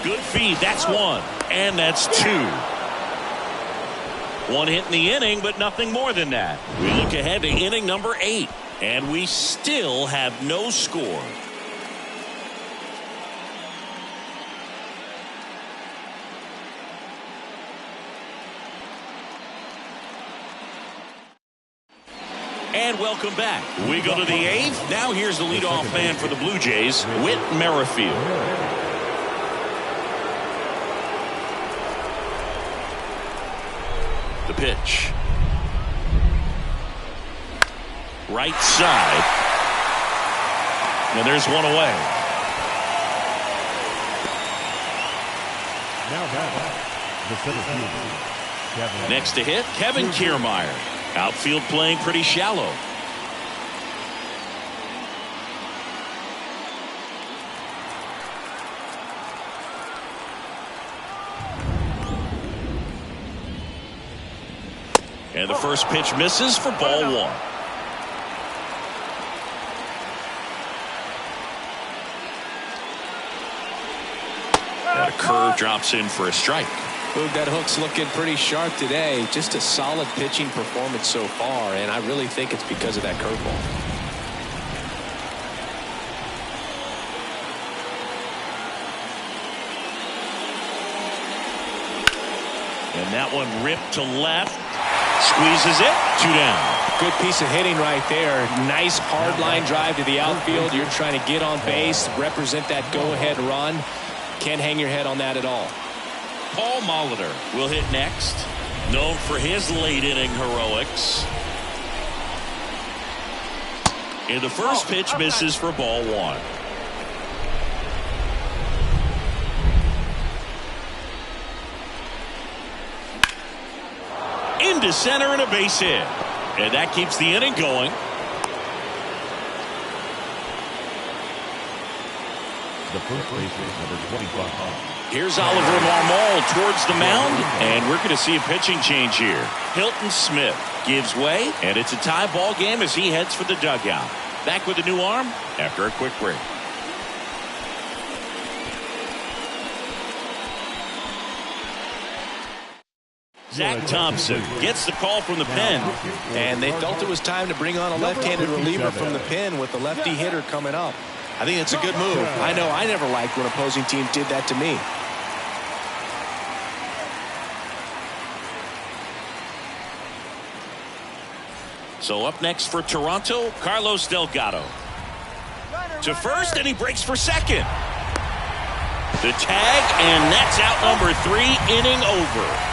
Good feed. That's one. And that's two. One hit in the inning, but nothing more than that. We look ahead to inning number 8. And we still have no score. And welcome back. We go to the 8th. Now here's the leadoff man for the Blue Jays, Whit Merrifield. The pitch. Right side. And there's one away. Now back, the center fielder, Next to hit, Kevin Kiermaier. Outfield playing pretty shallow. And the first pitch misses for ball one. And a curve drops in for a strike. Boog, that hook's looking pretty sharp today. Just a solid pitching performance so far, and I really think it's because of that curveball. And that one ripped to left. Squeezes it. 2 down. Good piece of hitting right there. Nice hard line drive to the outfield. You're trying to get on base, represent that go-ahead run. Can't hang your head on that at all. Paul Molitor will hit next. Known for his late inning heroics. And the first pitch misses for ball one. Into center and a base hit. And that keeps the inning going. the first baseman, number 25. Here's Oliver Marmol towards the mound, and we're going to see a pitching change here. Hilton Smith gives way, and it's a tie ball game as he heads for the dugout. Back with a new arm after a quick break. Zach Thompson gets the call from the pen. And they felt it was time to bring on a left-handed reliever from the pen with the lefty hitter coming up. I think it's a good move. I know I never liked when opposing teams did that to me. So up next for Toronto, Carlos Delgado. To first, and he breaks for second. The tag, and that's out number 3, inning over.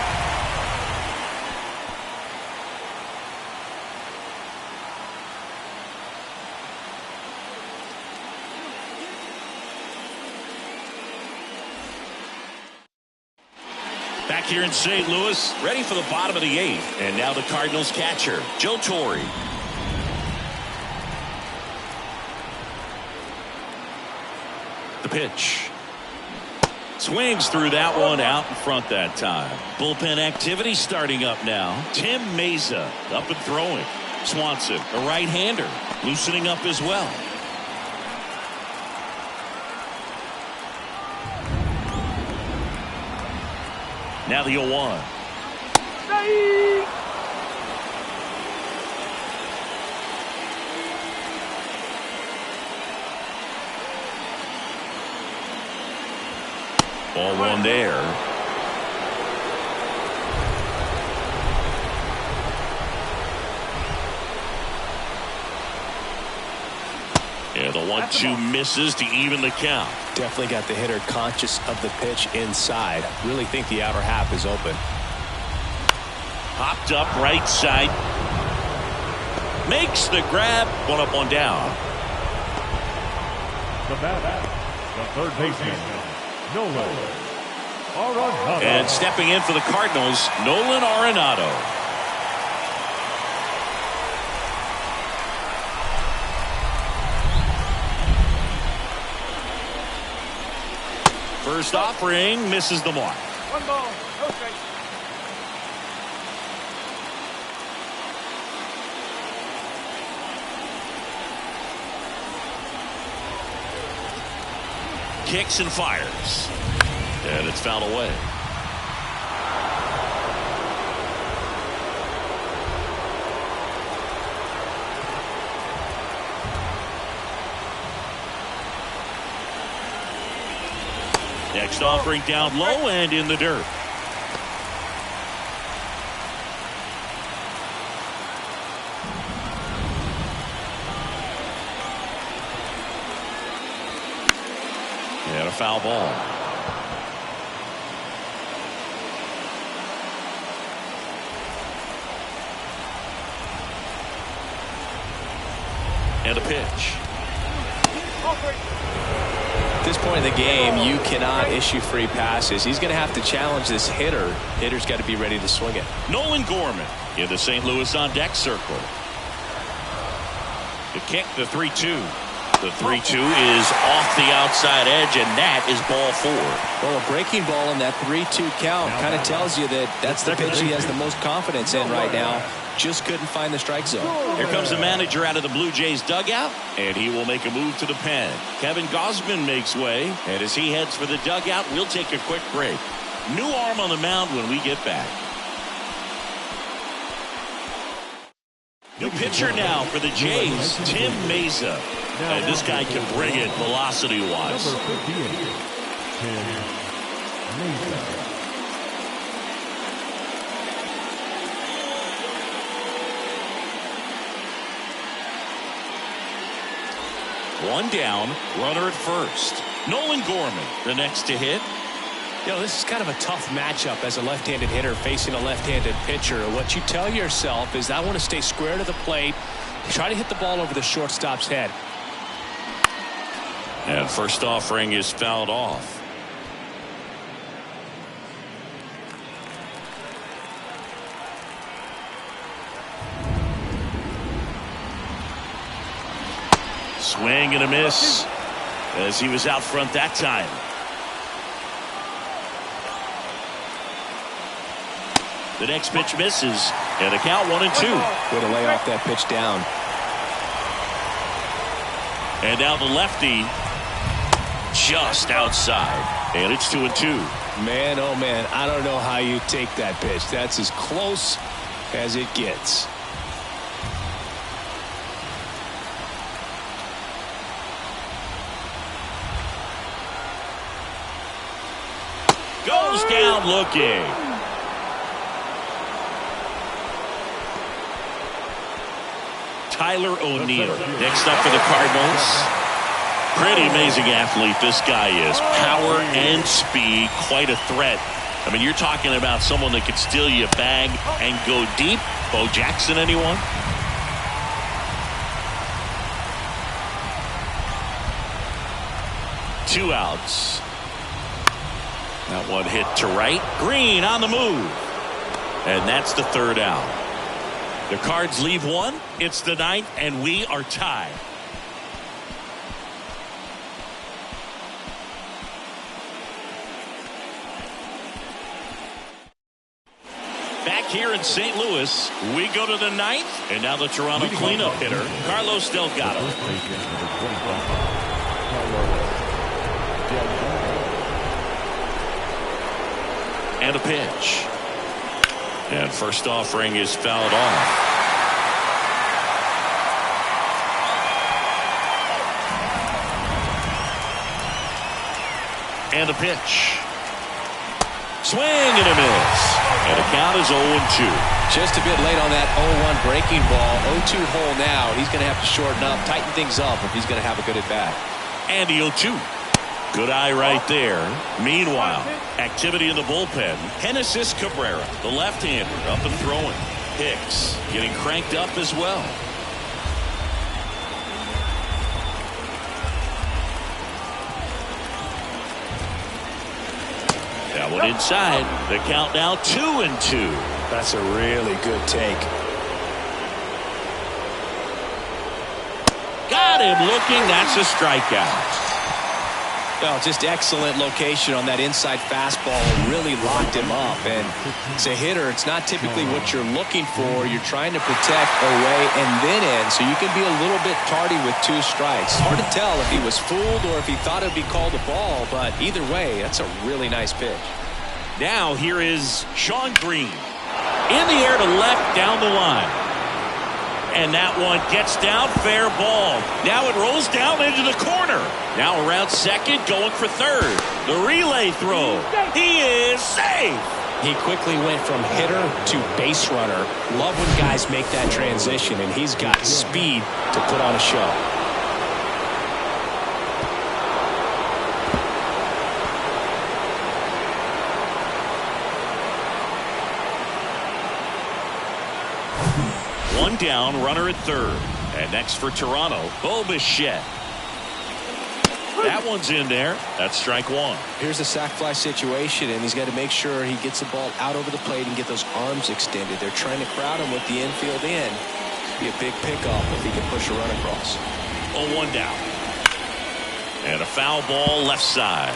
Back here in St. Louis, ready for the bottom of the 8th. And now the Cardinals catcher, Joe Torre. The pitch. Swings through that one out in front that time. Bullpen activity starting up now. Tim Meza up and throwing. Swanson, a right-hander, loosening up as well. Now the 0-1. Ball one there. 1-2 misses to even the count. Definitely got the hitter conscious of the pitch inside. Really think the outer half is open. Popped up right side. Makes the grab. 1 up, 1 down. The batter, the third baseman, Nolan Arenado. And stepping in for the Cardinals, Nolan Arenado. First offering misses the mark. 1 ball, no strike. Kicks and fires. And it's fouled away. Next offering down low and in the dirt. And a foul ball. And a pitch. At this point in the game, you cannot issue free passes. He's going to have to challenge this hitter. Hitter's got to be ready to swing it. Nolan Gorman in the St. Louis on deck circle. The kick, the 3-2. The 3-2 is off the outside edge, and that is ball 4. Well, a breaking ball in that 3-2 count kind of tells you that that's the pitch he has the most confidence in right now. Just couldn't find the strike zone. Here comes the manager out of the Blue Jays dugout, and he will make a move to the pen. Kevin Gausman makes way, and as he heads for the dugout, we'll take a quick break. New arm on the mound when we get back. New pitcher now for the Jays, Tim Meza. And this guy can bring it velocity-wise. Number 58, Tim Meza. One down, runner at first. Nolan Gorman, the next to hit. You know, this is kind of a tough matchup as a left-handed hitter facing a left-handed pitcher. What you tell yourself is, I want to stay square to the plate, try to hit the ball over the shortstop's head. And first offering is fouled off. Swing and a miss as he was out front that time. The next pitch misses, and a count 1-2. Way to lay off that pitch down. And now the lefty just outside, and it's 2-2. Man, oh man, I don't know how you take that pitch. That's as close as it gets. Goes down looking. Tyler O'Neill next up for the Cardinals. Pretty amazing athlete this guy is. Power and speed, quite a threat. I mean, you're talking about someone that could steal you a bag and go deep. Bo Jackson, anyone? Two outs. That one hit to right. Green on the move. And that's the third out. The Cards leave one. It's the ninth, and we are tied. Back here in St. Louis, we go to the ninth, and now the Toronto cleanup hitter, Carlos Delgado. And a pitch. And first offering is fouled off. And a pitch. Swing and a miss. And the count is 0-2. Just a bit late on that 0-1 breaking ball. 0-2 hole now. He's going to have to shorten up, tighten things up if he's going to have a good at-bat. And the 0-2. Good eye right there. Meanwhile, activity in the bullpen. Genesis Cabrera, the left-hander, up and throwing. Hicks getting cranked up as well. That one inside. The count now 2-2. That's a really good take. Got him looking. That's a strikeout. Oh, just excellent location on that inside fastball. Really locked him up. And as a hitter, it's not typically what you're looking for. You're trying to protect away and then in, so you can be a little bit tardy with 2 strikes. Hard to tell if he was fooled or if he thought it would be called a ball, but either way, that's a really nice pitch. Now here is Sean Green. In the air to left down the line. And that one gets down, fair ball. Now it rolls down into the corner. Now around second, going for third. The relay throw. He is safe. He quickly went from hitter to base runner. Love when guys make that transition, and he's got speed to put on a show. One down, runner at third. And next for Toronto, Bo Bichette. That one's in there. That's strike one. Here's a sac fly situation, and he's got to make sure he gets the ball out over the plate and get those arms extended. They're trying to crowd him with the infield in. Be a big pickup if he can push a run across. 0-1 down. And a foul ball left side.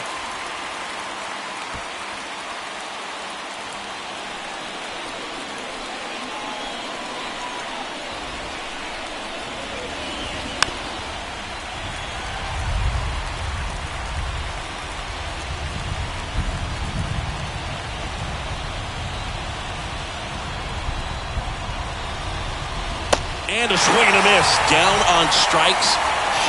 And a swing and a miss. Down on strikes.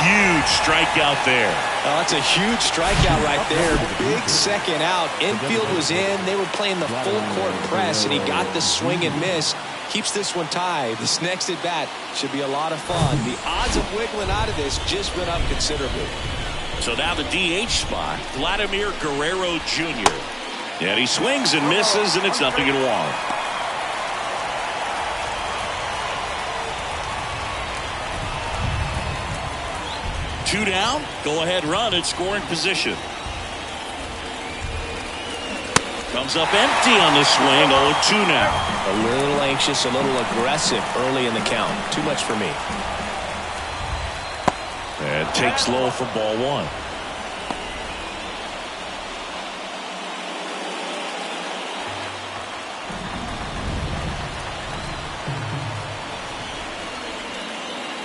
Huge strikeout there. Oh, that's a huge strikeout right there. Big second out. Infield was in. They were playing the full court press, and he got the swing and miss. Keeps this one tied. This next at bat should be a lot of fun. The odds of wiggling out of this just went up considerably. So now the DH spot, Vladimir Guerrero Jr. And he swings and misses, and it's 0-1. Two down, go ahead run at scoring position. Comes up empty on the swing. 0-2 now. A little anxious, a little aggressive early in the count. Too much for me. And takes low for ball one.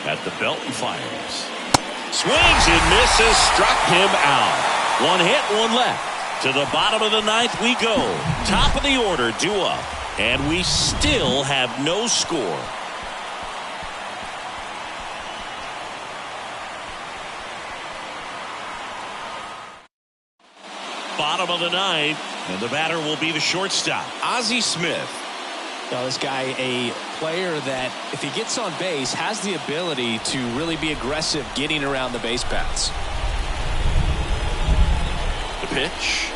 At the belt and fires. Swings and misses, struck him out. One hit, one left. To the bottom of the ninth we go. Top of the order, due up. And we still have no score. Bottom of the ninth, and the batter will be the shortstop, Ozzie Smith. Now, this guy, a player that, if he gets on base, has the ability to really be aggressive getting around the base paths. The pitch.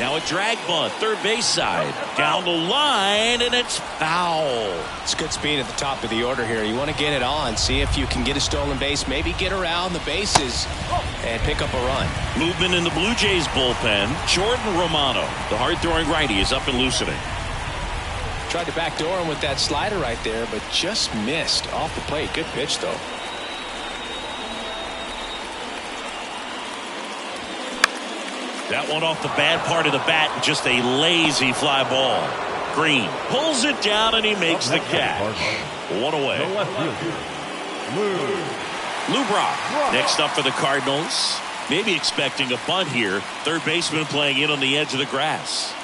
Now a drag bunt, third base side. Down the line, and it's foul. It's good speed at the top of the order here. You want to get it on, see if you can get a stolen base, maybe get around the bases and pick up a run. Movement in the Blue Jays bullpen. Jordan Romano, the hard-throwing righty, is up and loosening. Tried to backdoor him with that slider right there, but just missed off the plate. Good pitch, though. That one off the bad part of the bat, just a lazy fly ball. Green pulls it down and he makes the catch. One away. Lou Brock next up for the Cardinals. Maybe expecting a bunt here. Third baseman playing in on the edge of the grass.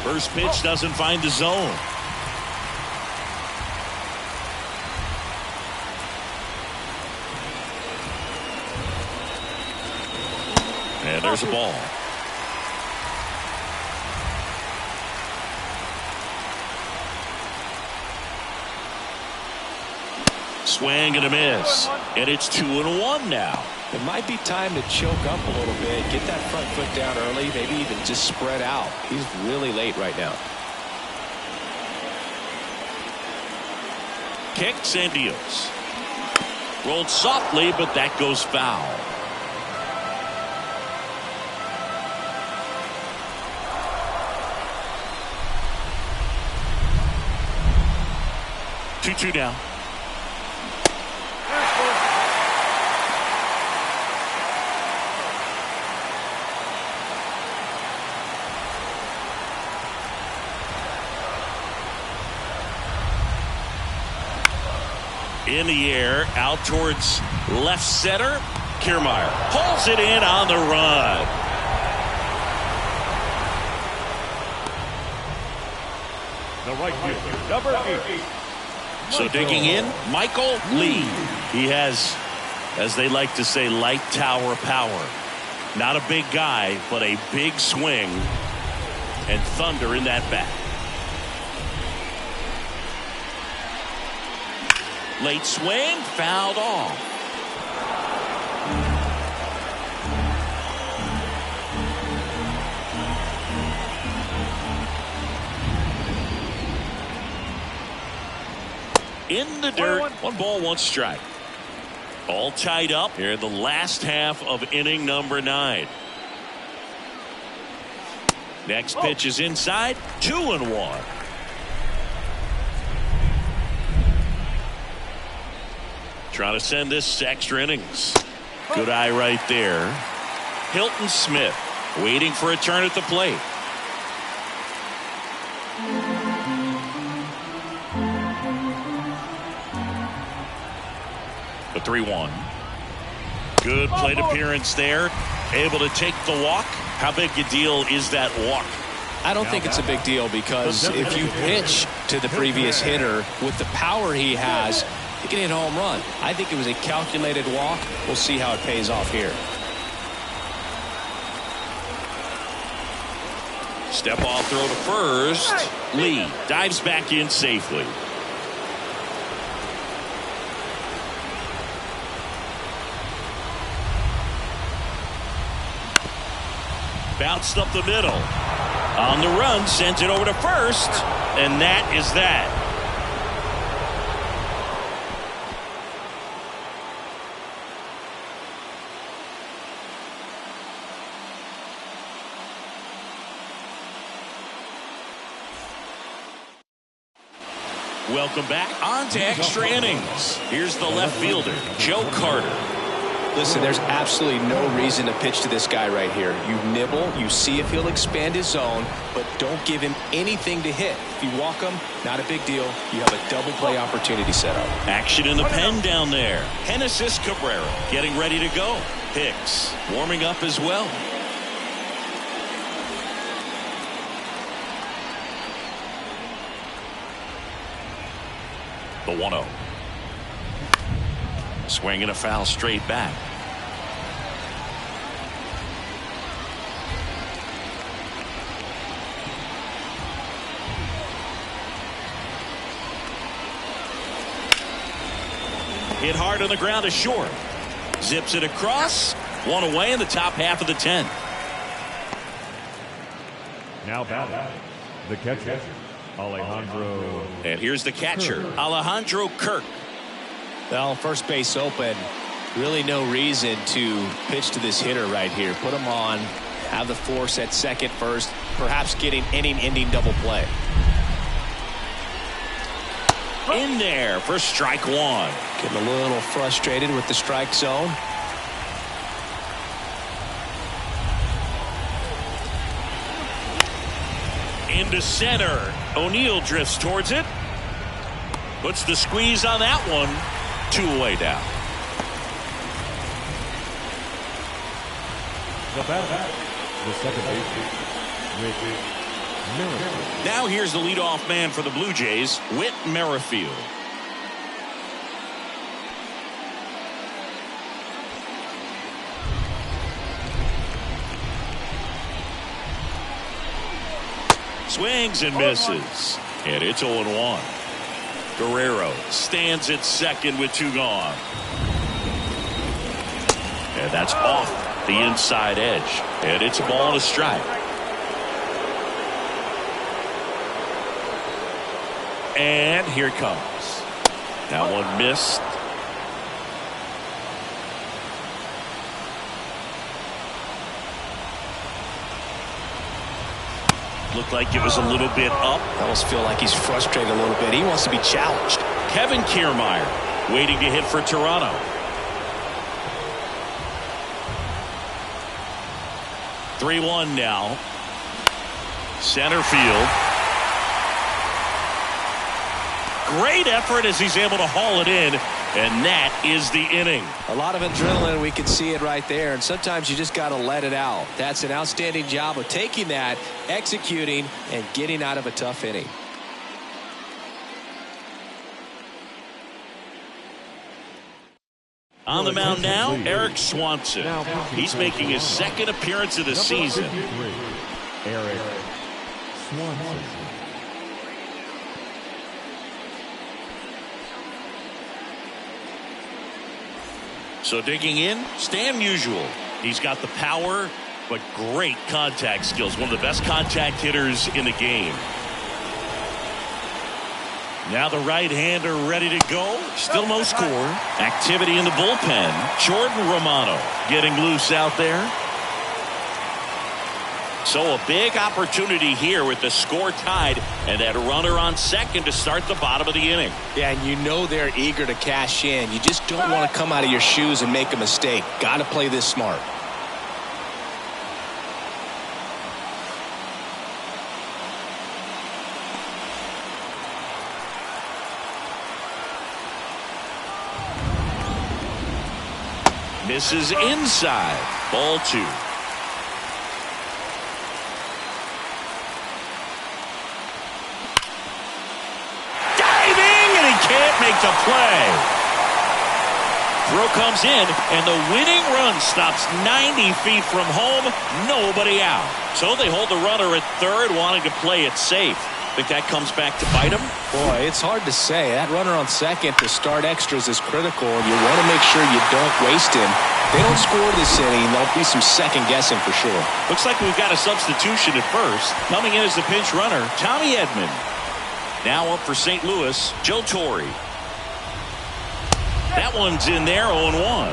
First pitch doesn't find the zone. And there's a ball. Swing and a miss. And it's 2-1 now. It might be time to choke up a little bit, get that front foot down early, maybe even just spread out. He's really late right now. Kicks and deals. Rolled softly, but that goes foul. Two now. In the air, out towards left center. Kiermaier pulls it in on the run. The right fielder, number 8. So digging in, Michael Lee. He has, as they like to say, light tower power. Not a big guy, but a big swing and thunder in that bat. Late swing, fouled off. In the dirt, 1 ball, 1 strike. All tied up here in the last half of inning number 9. Next pitch is inside, 2-1. Trying to send this to extra innings. Good eye right there. Hilton Smith waiting for a turn at the plate. The 3-1. Good plate appearance there. Able to take the walk. How big a deal is that walk? I don't think it's a big deal because if you pitch to the previous hitter with the power he has, he can hit a home run. I think it was a calculated walk. We'll see how it pays off here. Step off throw to first. Lee dives back in safely. Bounced up the middle. On the run, sends it over to first. And that is that. Welcome back on to extra innings. Here's the left fielder, Joe Carter. Listen, there's absolutely no reason to pitch to this guy right here. You nibble, you see if he'll expand his zone, but don't give him anything to hit. If you walk him, not a big deal. You have a double play opportunity set up. Action in the pen down there. Genesis Cabrera getting ready to go. Hicks warming up as well. The 1-0. Swinging a foul straight back. Hit hard on the ground to short. Zips it across. 1 away in the top half of the 10th. Now batting, the catcher, Alejandro. And here's the catcher, Alejandro Kirk. Well, first base open. Really no reason to pitch to this hitter right here. Put him on. Have the force at second, first. Perhaps getting inning-ending double play. In there for strike 1. Getting a little frustrated with the strike zone. Into center. O'Neill drifts towards it. Puts the squeeze on that one. 2 away down. The batter, the second baseman, Whit Merrifield. Now here's the leadoff man for the Blue Jays, Whit Merrifield. Swings and misses. And it's 0-1. Guerrero stands at second with 2 gone. And that's off the inside edge. And it's a ball and a strike. And here it comes. That one missed. Looked like it was a little bit up. I almost feel like he's frustrated a little bit. He wants to be challenged. Kevin Kiermaier waiting to hit for Toronto. (3-1) now. Center field. Great effort as he's able to haul it in, and that is the inning. A lot of adrenaline, we can see it right there, and sometimes you just got to let it out. That's an outstanding job of taking that, executing, and getting out of a tough inning. On the mound now, Eric Swanson. He's making his second appearance of the season. Eric Swanson. So digging in, Stan Musial. He's got the power, but great contact skills. One of the best contact hitters in the game. Now the right-hander ready to go. Still no score. Activity in the bullpen. Jordan Romano getting loose out there. So a big opportunity here with the score tied and that runner on second to start the bottom of the inning. Yeah, and you know they're eager to cash in. You just don't want to come out of your shoes and make a mistake. Got to play this smart. Misses inside. Ball 2. Can't make the play. Throw comes in, and the winning run stops 90 feet from home. Nobody out. So they hold the runner at third, wanting to play it safe. Think that comes back to bite him? Boy, it's hard to say. That runner on second to start extras is critical, and you want to make sure you don't waste him. If they don't score this inning, there'll be some second guessing for sure. Looks like we've got a substitution at first. Coming in as the pinch runner, Tommy Edman. Now up for St. Louis, Joe Torre. That one's in there, 0-1.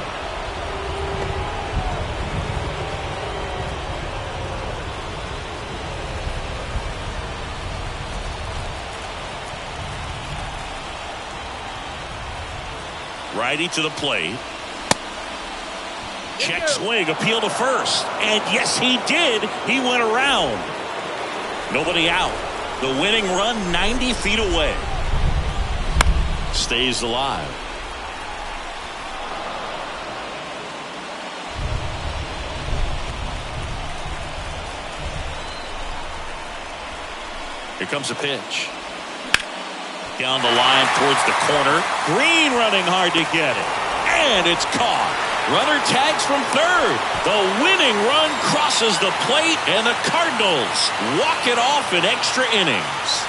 Righty to the plate. Check swing, appeal to first. And yes, he did. He went around. Nobody out. The winning run 90 feet away. Stays alive. Here comes a pitch. Down the line towards the corner. Green running hard to get it. And it's caught. Runner tags from third. The winning run crosses the plate, and the Cardinals walk it off in extra innings.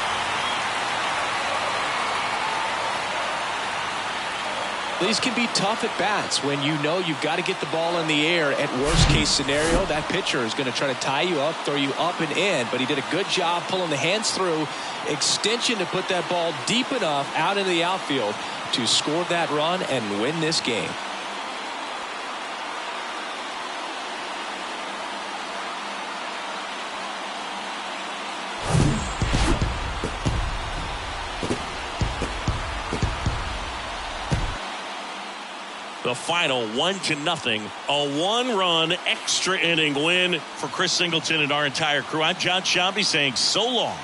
These can be tough at bats when you know you've got to get the ball in the air. At worst case scenario, that pitcher is going to try to tie you up, throw you up and in, but he did a good job pulling the hands through. Extension to put that ball deep enough out into the outfield to score that run and win this game. The final 1-0, a one-run extra inning win for Chris Singleton and our entire crew. I'm John Shambi saying so long.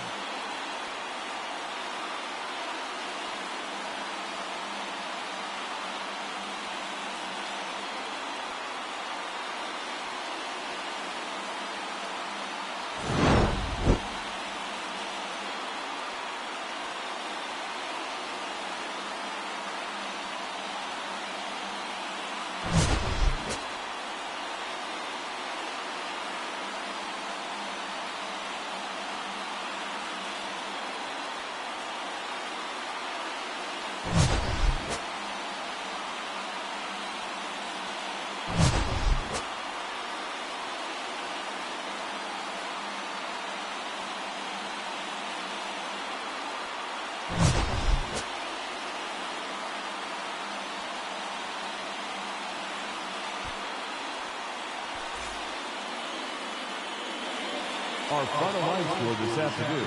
Our final line score this afternoon.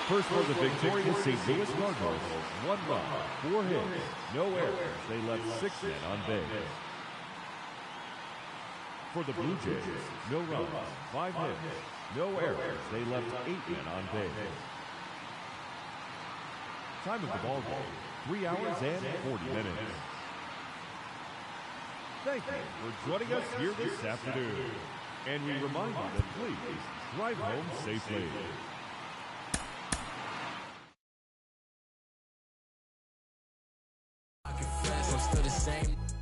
First for the victorious St. Louis Cardinals, 1 run, 4 hits, no errors. They left 6 men on base. For the Blue Jays, no runs, 5 hits, no errors. They left 8 men on base. Time of the ball game, 3 hours and 40 minutes. Thank you for joining us here this afternoon. And we remind you to please drive home safely.